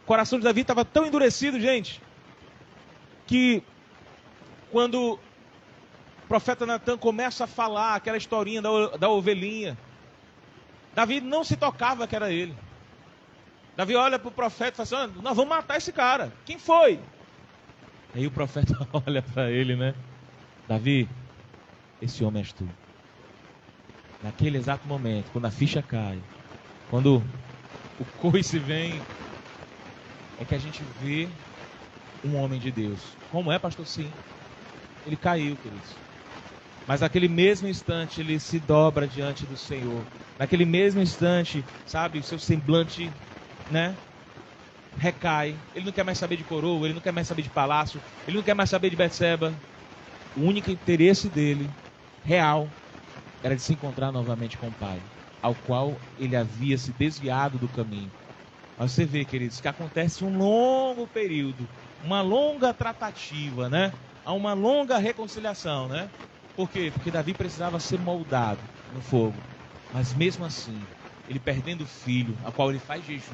O coração de Davi estava tão endurecido, gente, que quando o profeta Natan começa a falar aquela historinha da ovelhinha, Davi não se tocava que era ele. Davi olha para o profeta e fala assim: nós vamos matar esse cara. Quem foi? Aí o profeta olha para ele, né? Davi, esse homem és tu. Naquele exato momento, quando a ficha cai, quando o coice vem, é que a gente vê um homem de Deus. Como é, pastor? Sim. Ele caiu, queridos. Mas naquele mesmo instante ele se dobra diante do Senhor. Naquele mesmo instante, sabe, o seu semblante, né, recai. Ele não quer mais saber de coroa, ele não quer mais saber de palácio, ele não quer mais saber de Betseba. O único interesse dele, real, era de se encontrar novamente com o Pai, ao qual ele havia se desviado do caminho. Mas você vê, queridos, que acontece um longo período, uma longa tratativa, né? Há uma longa reconciliação, né? Por quê? Porque Davi precisava ser moldado no fogo. Mas mesmo assim, ele perdendo o filho, a qual ele faz jejum,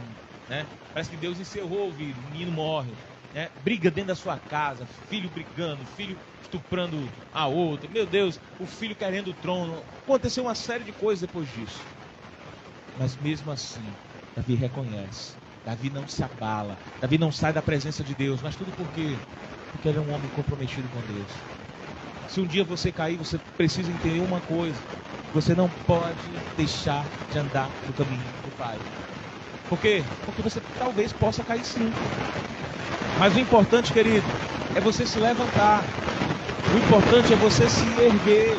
né? Parece que Deus encerrou o ouvido, o menino morre, né? Briga dentro da sua casa, filho brigando, filho estuprando a outra, meu Deus, o filho querendo o trono. Aconteceu uma série de coisas depois disso. Mas mesmo assim, Davi reconhece, Davi não se abala, Davi não sai da presença de Deus. Mas tudo por quê? Porque ele é um homem comprometido com Deus. Se um dia você cair, você precisa entender uma coisa: você não pode deixar de andar no caminho do Pai. Por quê? Porque você talvez possa cair sim. Mas o importante, querido, é você se levantar. O importante é você se erguer.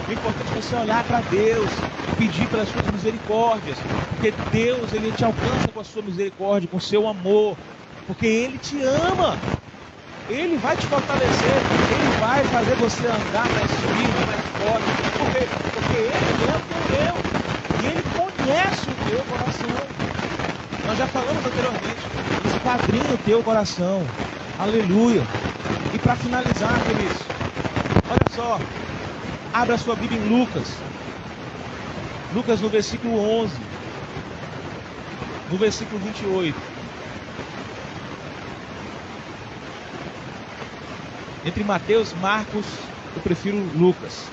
O importante é você olhar para Deus, pedir pelas suas misericórdias. Porque Deus, Ele te alcança com a sua misericórdia, com o seu amor. Porque Ele te ama. Ele vai te fortalecer. Ele vai fazer você andar mais firme, mais forte. Por quê? Porque Ele é o teu Deus. E Ele conhece o teu coração. Nós já falamos anteriormente. Ele esquadrinha o teu coração. Aleluia. E para finalizar, queridos, olha só. Abra sua Bíblia em Lucas. Lucas no versículo 11. No versículo 28. Entre Mateus e Marcos, eu prefiro Lucas.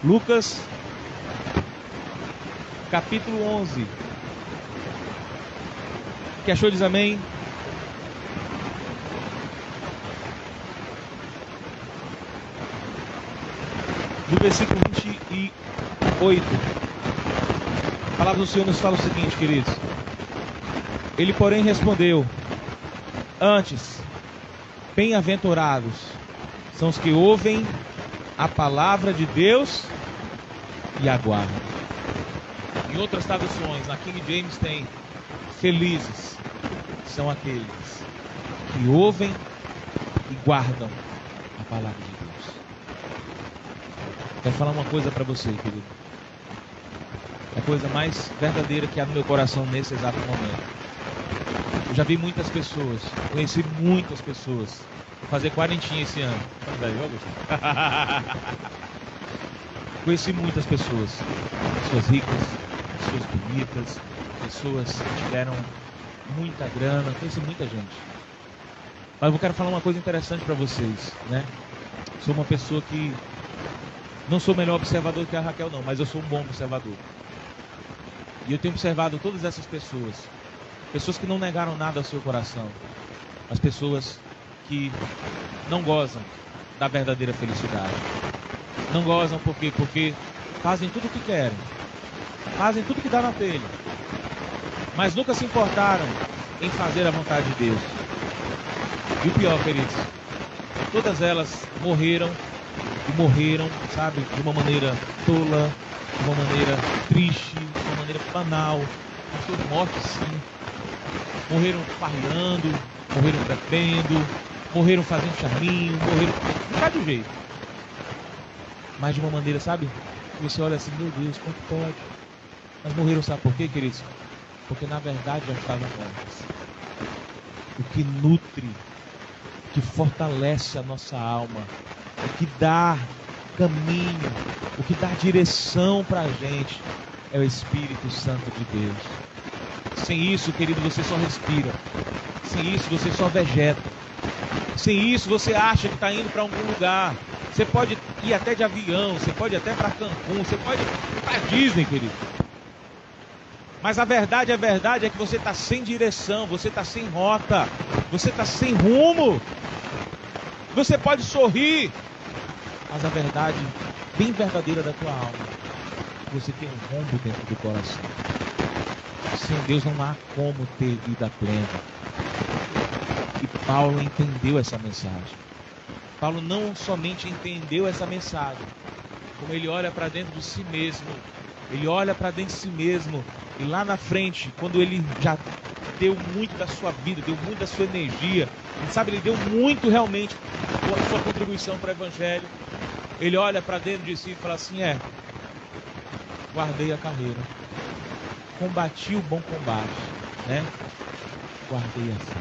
Lucas, capítulo 11. Que achou, diz amém? No versículo 28. A palavra do Senhor nos fala o seguinte, queridos. Ele, porém, respondeu: antes, bem-aventurados são os que ouvem a palavra de Deus e aguardam. Em outras traduções, na King James tem: felizes são aqueles que ouvem e guardam a palavra de Deus. Quero falar uma coisa para você, querido. É a coisa mais verdadeira que há no meu coração nesse exato momento. Eu já vi muitas pessoas, conheci muitas pessoas. Vou fazer 40 esse ano. Conheci muitas pessoas. Pessoas ricas, pessoas bonitas, pessoas que tiveram muita grana. Conheci muita gente. Mas eu quero falar uma coisa interessante para vocês, né? Sou uma pessoa que não sou o melhor observador que a Raquel, não, mas eu sou um bom observador. E eu tenho observado todas essas pessoas. Pessoas que não negaram nada ao seu coração. As pessoas que não gozam da verdadeira felicidade. Não gozam por quê? Porque fazem tudo o que querem. Fazem tudo que dá na telha. Mas nunca se importaram em fazer a vontade de Deus. E o pior, queridos, todas elas morreram, e morreram, sabe, de uma maneira tola, de uma maneira triste, de uma maneira banal, com suas mortes sim. Morreram farreando, morreram bebendo, morreram fazendo charminho, morreram de cada jeito. Mas de uma maneira, sabe, que você olha assim, meu Deus, como pode? Mas morreram, sabe por quê, queridos? Porque na verdade já estavam mortas. O que nutre, o que fortalece a nossa alma, o que dá caminho, o que dá direção para a gente é o Espírito Santo de Deus. Sem isso, querido, você só respira. Sem isso, você só vegeta. Sem isso, você acha que está indo para algum lugar. Você pode ir até de avião, você pode ir até para Cancún, você pode ir para Disney, querido. Mas a verdade é que você está sem direção, você está sem rota, você está sem rumo. Você pode sorrir, mas a verdade bem verdadeira da tua alma, você tem um rombo dentro do coração. Sem Deus não há como ter vida plena. E Paulo entendeu essa mensagem. Paulo não somente entendeu essa mensagem, como ele olha para dentro de si mesmo. Ele olha para dentro de si mesmo e lá na frente, quando ele já deu muito da sua vida, deu muito da sua energia, ele deu muito realmente a sua contribuição para o Evangelho. Ele olha para dentro de si e fala assim, guardei a carreira, combati o bom combate, né? Guardei a fé.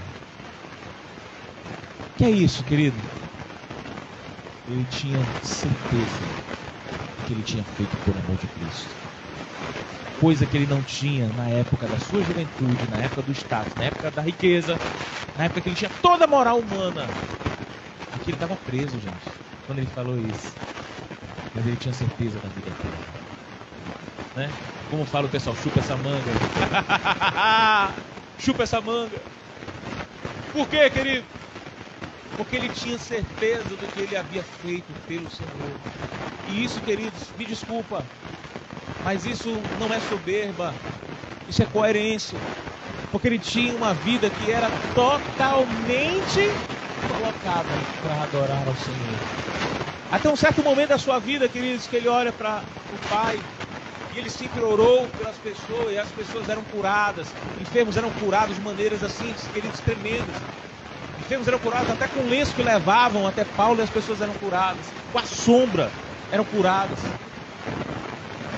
Que é isso, querido? Ele tinha certeza que ele tinha feito por amor de Cristo. Coisa que ele não tinha na época da sua juventude, na época do status, na época da riqueza, na época que ele tinha toda a moral humana. Aqui ele estava preso, gente, quando ele falou isso. Mas ele tinha certeza da vida eterna, né? Como fala o pessoal, chupa essa manga. Chupa essa manga. Por quê, querido? Porque ele tinha certeza do que ele havia feito pelo Senhor. E isso, queridos, me desculpa, mas isso não é soberba, isso é coerência. Porque ele tinha uma vida que era totalmente colocada para adorar ao Senhor. Até um certo momento da sua vida, queridos, que ele olha para o Pai, e ele sempre orou pelas pessoas, e as pessoas eram curadas, enfermos eram curados de maneiras assim, queridos, tremendas. Enfermos eram curados até com o lenço que levavam até Paulo, e as pessoas eram curadas, com a sombra eram curadas.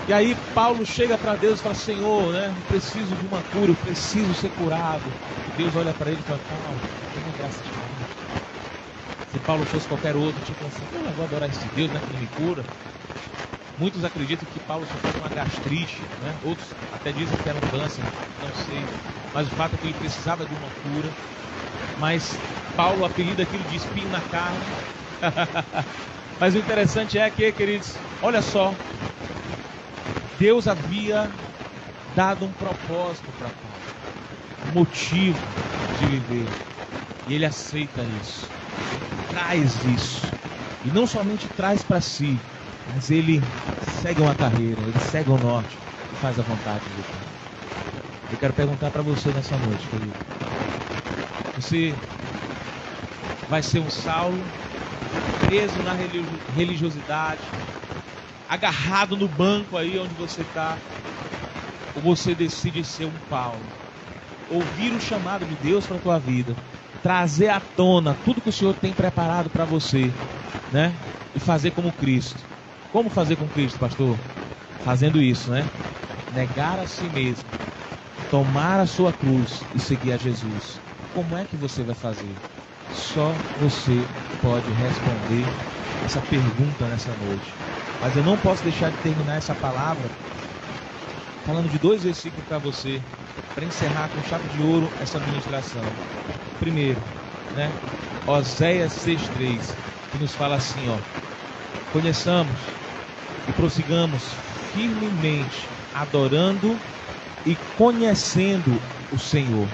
E aí Paulo chega para Deus e fala, Senhor, né, eu preciso de uma cura, eu preciso ser curado. E Deus olha para ele e fala, Paulo, tenha graça de mim. Se Paulo fosse qualquer outro, tipo assim, eu vou adorar esse Deus, né, que ele me cura. Muitos acreditam que Paulo sofreu uma gastrite, né? Outros até dizem que era um câncer, não sei. Mas o fato é que ele precisava de uma cura. Mas Paulo apelida aquilo de espinho na carne. Mas o interessante é que, queridos, olha só, Deus havia dado um propósito para Paulo, um motivo de viver, e ele aceita isso, ele traz isso, e não somente traz para si, mas ele segue uma carreira, ele segue o norte e faz a vontade de Deus. Eu quero perguntar para você nessa noite, querido, você vai ser um Saulo preso na religiosidade, agarrado no banco aí onde você está, ou você decide ser um Paulo, ouvir o chamado de Deus para a tua vida, trazer à tona tudo que o Senhor tem preparado para você, né? E fazer como Cristo. Como fazer com Cristo, pastor? Fazendo isso, né? Negar a si mesmo, tomar a sua cruz e seguir a Jesus. Como é que você vai fazer? Só você pode responder essa pergunta nessa noite. Mas eu não posso deixar de terminar essa palavra falando de 2 versículos para você, para encerrar com chave de ouro essa ministração. Primeiro, né? Oséias 6:3, que nos fala assim, ó: conheçamos e prossigamos firmemente, adorando e conhecendo o Senhor.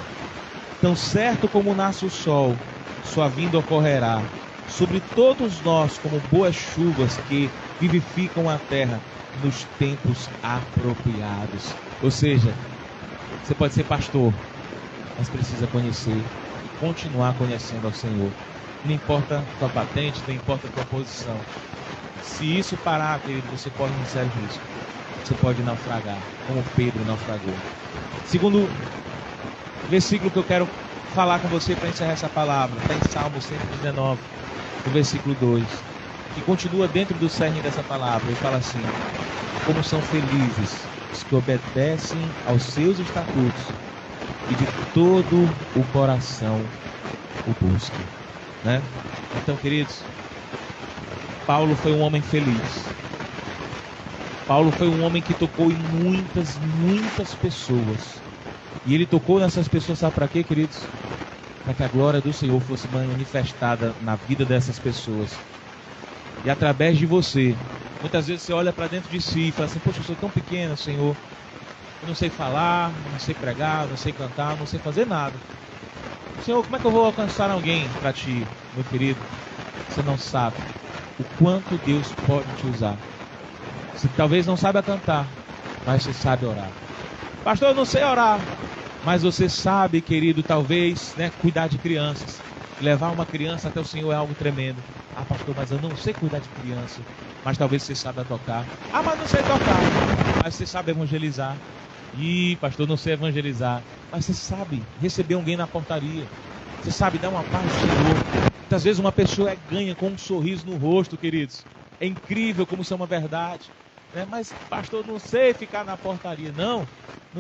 Tão certo como nasce o sol, sua vinda ocorrerá sobre todos nós como boas chuvas que vivificam a terra nos tempos apropriados. Ou seja, você pode ser pastor, mas precisa conhecer e continuar conhecendo ao Senhor. Não importa a tua patente, não importa a tua posição. Se isso parar, querido, você pode ir em sério risco. Você pode naufragar, como Pedro naufragou. Segundo versículo que eu quero falar com você para encerrar essa palavra, está em Salmo 119, no versículo 2, que continua dentro do cerne dessa palavra, e fala assim: como são felizes os que obedecem aos seus estatutos e de todo o coração o buscam, né? Então, queridos, Paulo foi um homem feliz. Paulo foi um homem que tocou em muitas pessoas. E ele tocou nessas pessoas, sabe para quê, queridos? Para que a glória do Senhor fosse manifestada na vida dessas pessoas. E através de você. Muitas vezes você olha para dentro de si e fala assim: poxa, eu sou tão pequeno, Senhor. Eu não sei falar, não sei pregar, não sei cantar, não sei fazer nada. Senhor, como é que eu vou alcançar alguém para ti, meu querido? Você não sabe o quanto Deus pode te usar. Você talvez não saiba cantar, mas você sabe orar. Pastor, eu não sei orar. Mas você sabe, querido, talvez, né, cuidar de crianças. Levar uma criança até o Senhor é algo tremendo. Ah, pastor, mas eu não sei cuidar de criança. Mas talvez você saiba tocar. Ah, mas não sei tocar. Mas você sabe evangelizar. Ih, pastor, não sei evangelizar. Mas você sabe receber alguém na portaria. Você sabe dar uma paz do Senhor. Muitas vezes uma pessoa ganha com um sorriso no rosto, queridos. É incrível como isso é uma verdade. Né? Mas, pastor, não sei ficar na portaria. Não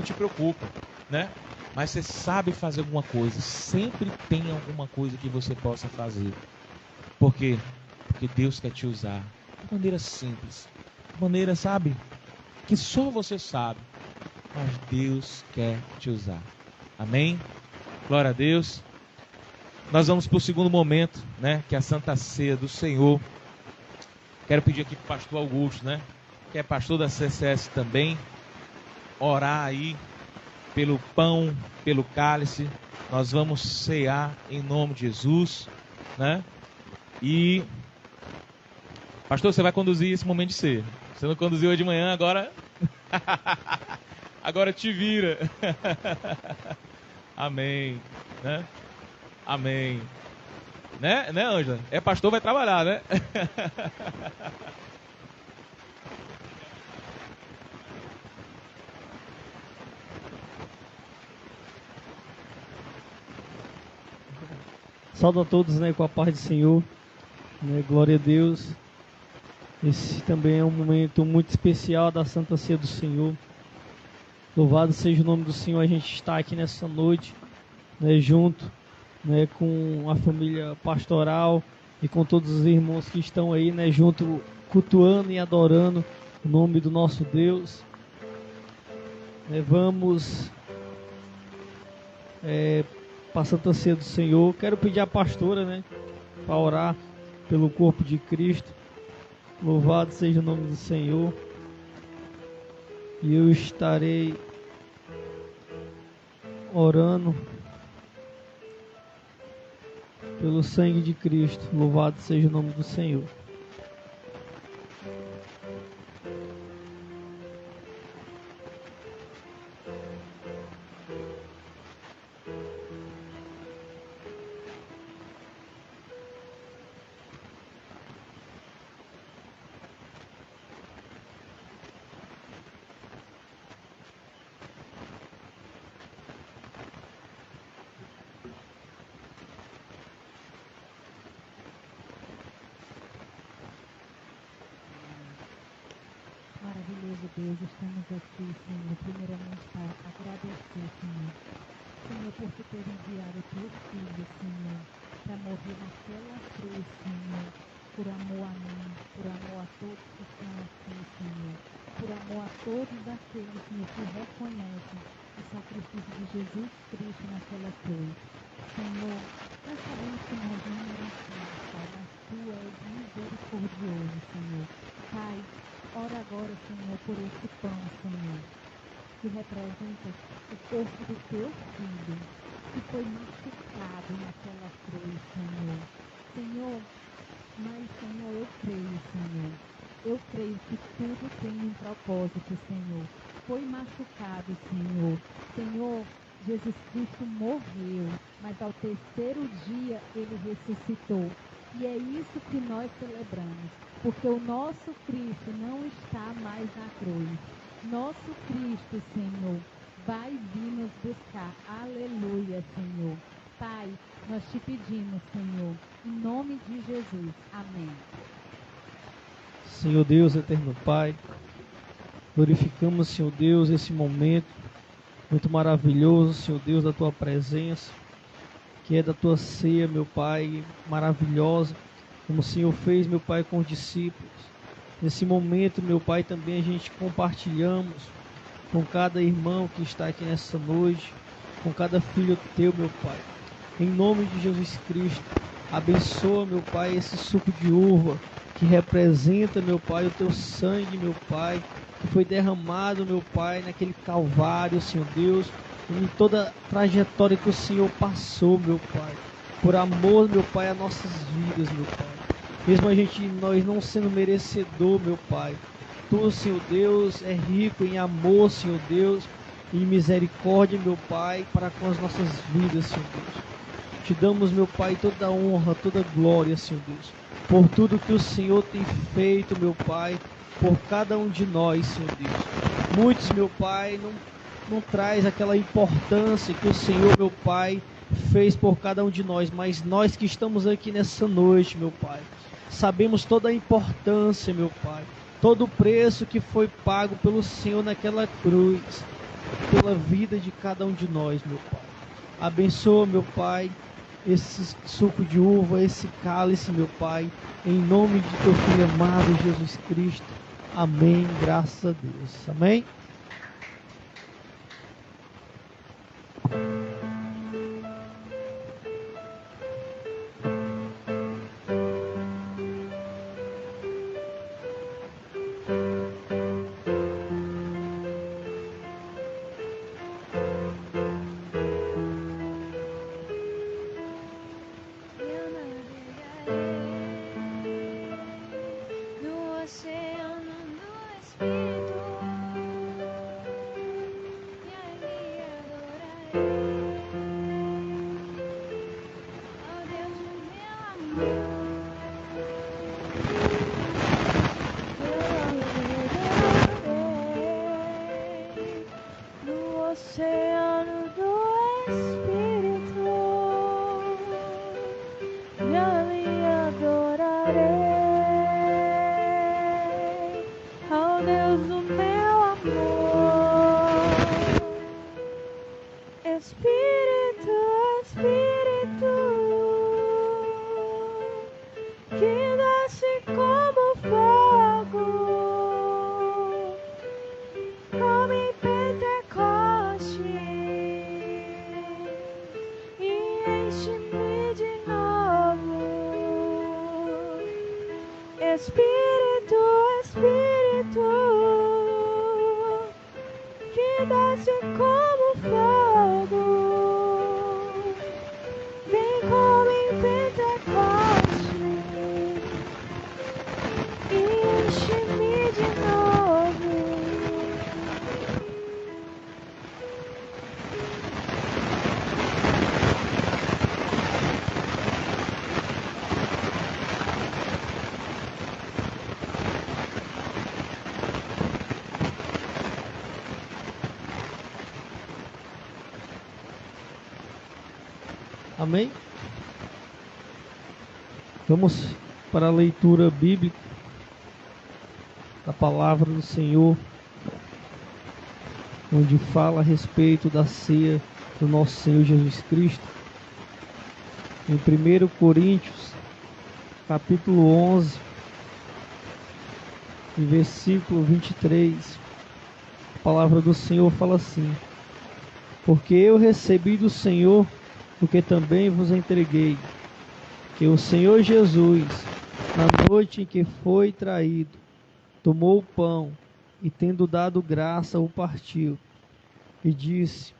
te preocupa, né? Mas você sabe fazer alguma coisa. Sempre tem alguma coisa que você possa fazer. Por quê? Porque Deus quer te usar de maneira simples. De maneira, sabe, que só você sabe. Mas Deus quer te usar. Amém? Glória a Deus. Nós vamos para o segundo momento, né? Que é a Santa Ceia do Senhor. Quero pedir aqui para o pastor Augusto, né? Que é pastor da CCS também. Orar aí pelo pão, pelo cálice. Nós vamos cear em nome de Jesus, né? E pastor, você vai conduzir esse momento de ceia. Você não conduziu hoje de manhã, agora agora te vira. Amém, né? Amém. Né, Ângela? É pastor, vai trabalhar, né? Saúdo a todos, né, com a paz do Senhor, né, glória a Deus. Esse também é um momento muito especial da Santa Ceia do Senhor. Louvado seja o nome do Senhor. A gente está aqui nessa noite, né, junto, né, com a família pastoral e com todos os irmãos que estão aí, né, junto, cultuando e adorando o nome do nosso Deus. Vamos para a Santa Ceia do Senhor. Quero pedir à pastora, né, para orar pelo corpo de Cristo. Louvado seja o nome do Senhor. E eu estarei orando pelo sangue de Cristo. Louvado seja o nome do Senhor. Maravilhoso Deus, estamos aqui, Senhor, primeiramente para agradecer, Senhor. Senhor, por tu ter enviado o teu filho, Senhor, para morrer naquela cruz, Senhor, por amor a mim, por amor a todos que estão aqui, Senhor, por amor a todos aqueles, Senhor, que reconhecem o sacrifício de Jesus Cristo naquela cruz. Senhor, nós sabemos que nós não merecemos, Pai, mas tu és misericordioso, Senhor. Pai, ora agora, Senhor, por esse pão, Senhor, que representa o corpo do teu filho, que foi machucado naquela cruz, Senhor. Senhor, mas, Senhor, eu creio, Senhor. Eu creio que tudo tem um propósito, Senhor. Foi machucado, Senhor. Senhor, Jesus Cristo morreu, mas ao terceiro dia ele ressuscitou. E é isso que nós celebramos, porque o nosso Cristo não está mais na cruz. Nosso Cristo, Senhor, vai vir nos buscar. Aleluia, Senhor. Pai, nós te pedimos, Senhor, em nome de Jesus. Amém. Senhor Deus, eterno Pai, glorificamos, Senhor Deus, esse momento muito maravilhoso, Senhor Deus, da Tua presença, que é da Tua ceia, meu Pai, maravilhosa, como o Senhor fez, meu Pai, com os discípulos. Nesse momento, meu Pai, também a gente compartilhamos com cada irmão que está aqui nessa noite, com cada filho Teu, meu Pai. Em nome de Jesus Cristo, abençoa, meu Pai, esse suco de uva, que representa, meu Pai, o Teu sangue, meu Pai, que foi derramado, meu Pai, naquele Calvário, Senhor Deus, em toda a trajetória que o Senhor passou, meu Pai, por amor, meu Pai, a nossas vidas, meu Pai. Mesmo nós não sendo merecedor, meu Pai, Tu, Senhor Deus, é rico em amor, Senhor Deus, e em misericórdia, meu Pai, para com as nossas vidas, Senhor Deus. Te damos, meu Pai, toda a honra, toda a glória, Senhor Deus, por tudo que o Senhor tem feito, meu Pai, por cada um de nós, Senhor Deus. Muitos, meu Pai, não traz aquela importância que o Senhor, meu Pai, fez por cada um de nós, mas nós que estamos aqui nessa noite, meu Pai, sabemos toda a importância, meu Pai, todo o preço que foi pago pelo Senhor naquela cruz, pela vida de cada um de nós, meu Pai. Abençoa, meu Pai, esse suco de uva, esse cálice, meu Pai, em nome de Teu Filho amado, Jesus Cristo. Amém, graças a Deus. Amém? Amém? Vamos para a leitura bíblica da palavra do Senhor, onde fala a respeito da ceia do nosso Senhor Jesus Cristo. Em 1 Coríntios, capítulo 11, versículo 23, a palavra do Senhor fala assim: porque eu recebi do Senhor o que também vos entreguei, que o Senhor Jesus, na noite em que foi traído, tomou o pão e, tendo dado graça, o partiu e disse: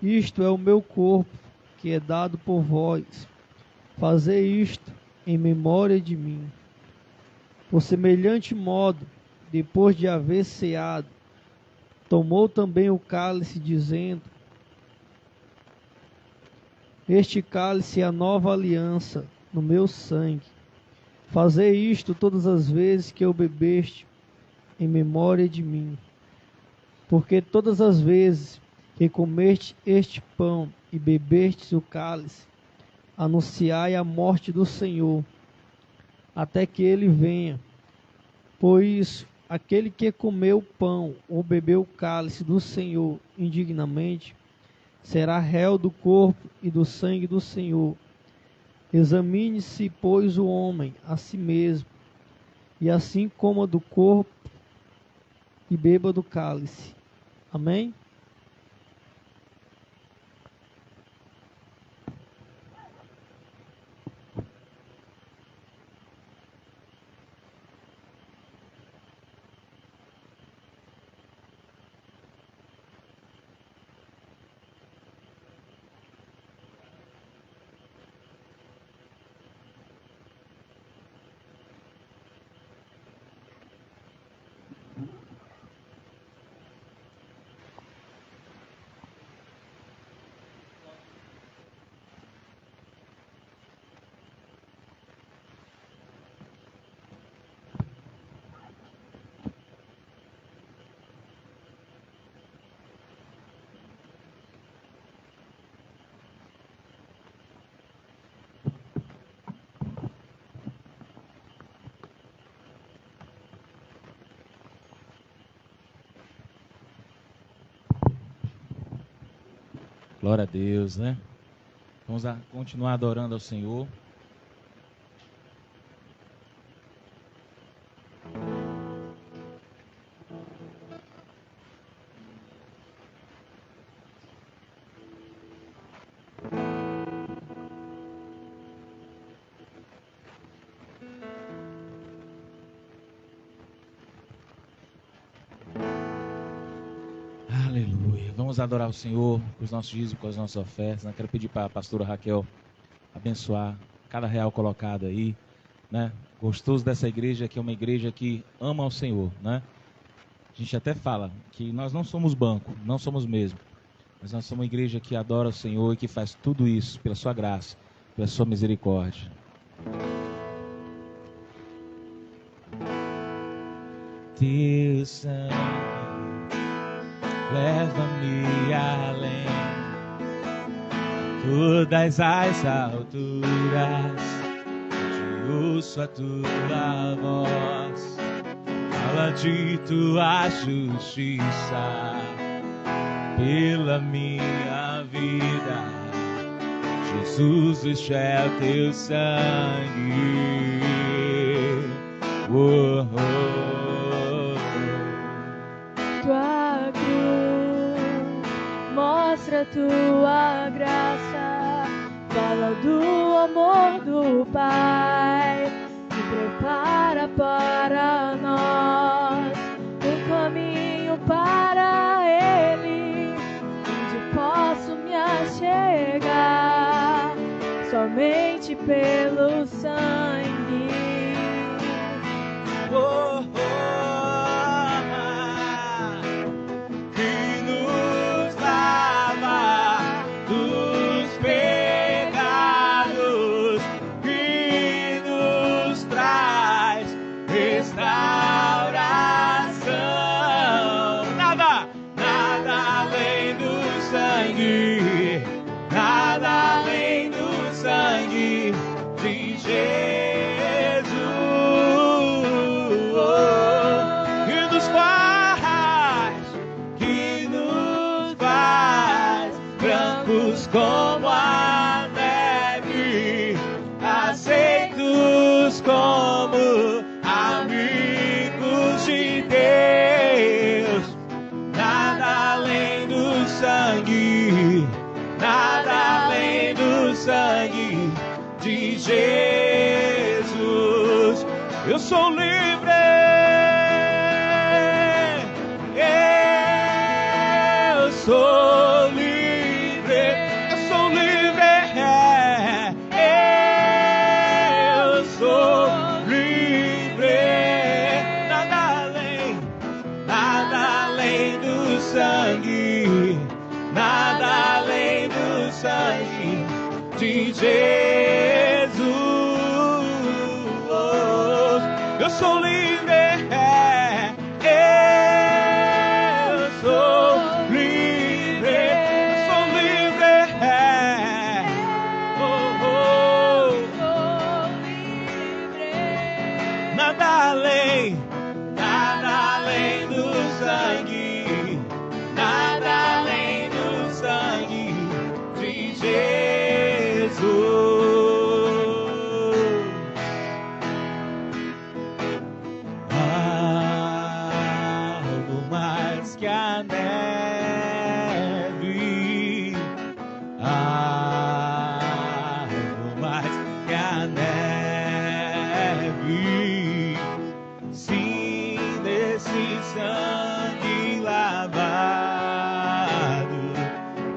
isto é o meu corpo, que é dado por vós. Fazei isto em memória de mim. Por semelhante modo, depois de haver ceado, tomou também o cálice, dizendo: Este cálice é a nova aliança no meu sangue. Fazei isto todas as vezes que eu bebeste em memória de mim. Porque todas as vezes que comeste este pão e bebestes o cálice, anunciai a morte do Senhor, até que ele venha. Por isso, aquele que comeu o pão ou bebeu o cálice do Senhor indignamente, será réu do corpo e do sangue do Senhor. Examine-se, pois, o homem a si mesmo, e assim coma do corpo e beba do cálice. Amém? Glória a Deus, né? Vamos continuar adorando ao Senhor. Aleluia. Vamos adorar o Senhor com os nossos dízimos, com as nossas ofertas. Quero pedir para a pastora Raquel abençoar cada real colocado aí, né? Gostoso dessa igreja, que é uma igreja que ama ao Senhor, né? A gente até fala que nós não somos banco, não somos mesmo, mas nós somos uma igreja que adora o Senhor e que faz tudo isso pela sua graça, pela sua misericórdia. Teu sangue leva-me além, todas as alturas, onde ouço a tua voz, fala de tua justiça pela minha vida. Jesus, este é o teu sangue. Oh, oh. Tua cruz mostra tua graça, fala do amor do Pai, me prepara para nós o caminho para Ele, onde posso me achegar somente pelo sangue. Oh, oh. Como a neve, aceitos como amigos de Deus. Nada além do sangue, nada além do sangue de Jesus. Eu sou livre, eu sou livre. Nada além do sangue de Jesus. Eu sou livre, eu sou livre, eu sou livre, nada além do sangue, nada além do sangue de Jesus. Algo mais que a neve, algo mais que a neve, sim, desse sangue lavado,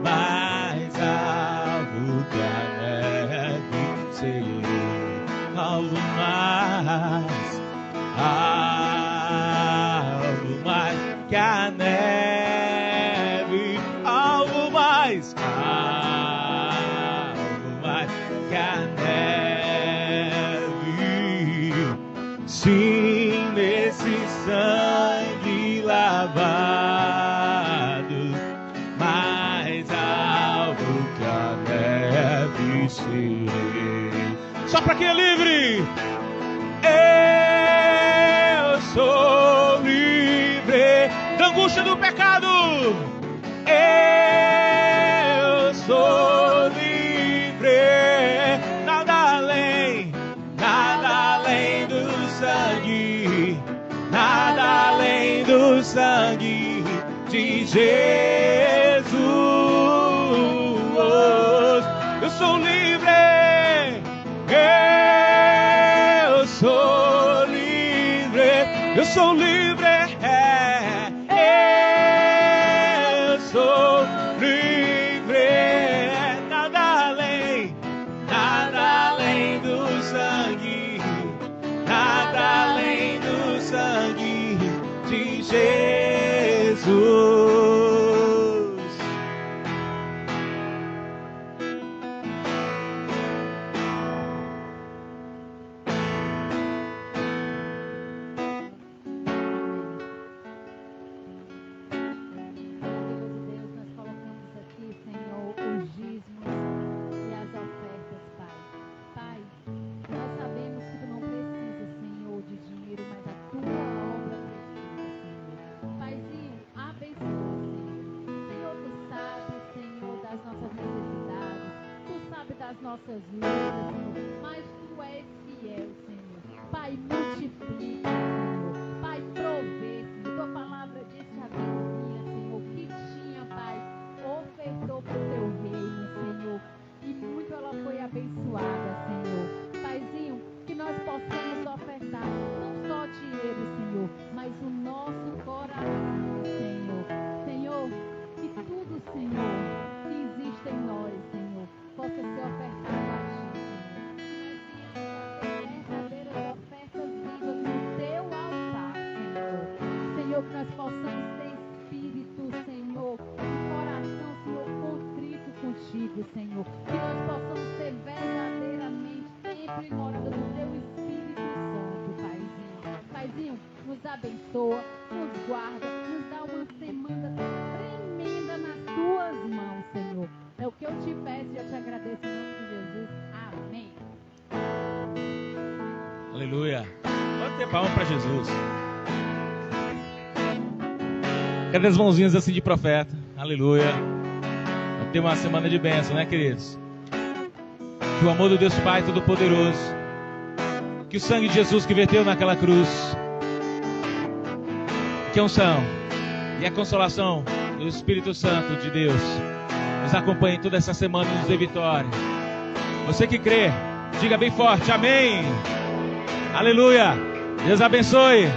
mais algo que a neve, sei, algo mais, algo mais que a neve, algo mais que a neve, sim, nesse sangue lavado, mais algo que a neve, serei. Só para quem é livre, eu sou livre da angústia do pecado. Eu sou livre, nada além do sangue, nada além do sangue de Jesus. Eu sou livre, eu sou livre, eu sou livre, eu sou livre, nada além do sangue, nada além do sangue de Jesus. Deus, nós colocamos aqui, Senhor, os dízimos e as ofertas, Pai. Pai, nós sabemos que Tu não precisas, Senhor, de dinheiro, mas a Tua obra precisa, Senhor. Paizinho, abençoa, Senhor. Senhor, Tu sabes, Senhor, das nossas necessidades, Tu sabes das nossas lutas, Senhor, mas Tu és fiel, Senhor. Pai, multiplica, Senhor. Pai, provê, Senhor. Tua palavra disse a Bíblia, Senhor, que tinha, Pai, ofertou para o Teu reino, Senhor. E muito ela foi abençoada, Senhor. Paizinho, que nós possamos ofertar não só dinheiro, Senhor, mas o nosso coração, Senhor. Senhor, que tudo, Senhor, que existe em nós, Senhor, possa ser ofertado a Ti, Senhor. Verdadeiras ofertas vivas no Teu altar, Senhor. Senhor, que nós possamos ter espírito, Senhor, um coração, Senhor, contrito contigo, Senhor. Que nós possamos ser verdadeiramente sempre morada do Teu Espírito Santo, Paizinho. Paizinho, nos abençoa, nos guarda, nos dá uma semana tremenda nas Tuas mãos, Senhor. É o que eu te peço e eu te agradeço em nome de Jesus. Amém. Aleluia. Pode ter palma para Jesus. Cadê as mãozinhas assim de profeta? Aleluia. Vamos ter uma semana de bênção, né, queridos? Que o amor do Deus Pai Todo-Poderoso, que o sangue de Jesus que verteu naquela cruz, que a unção e a consolação do Espírito Santo de Deus nos acompanhe toda essa semana e nos dê vitória. Você que crê, diga bem forte, amém. Aleluia. Deus abençoe.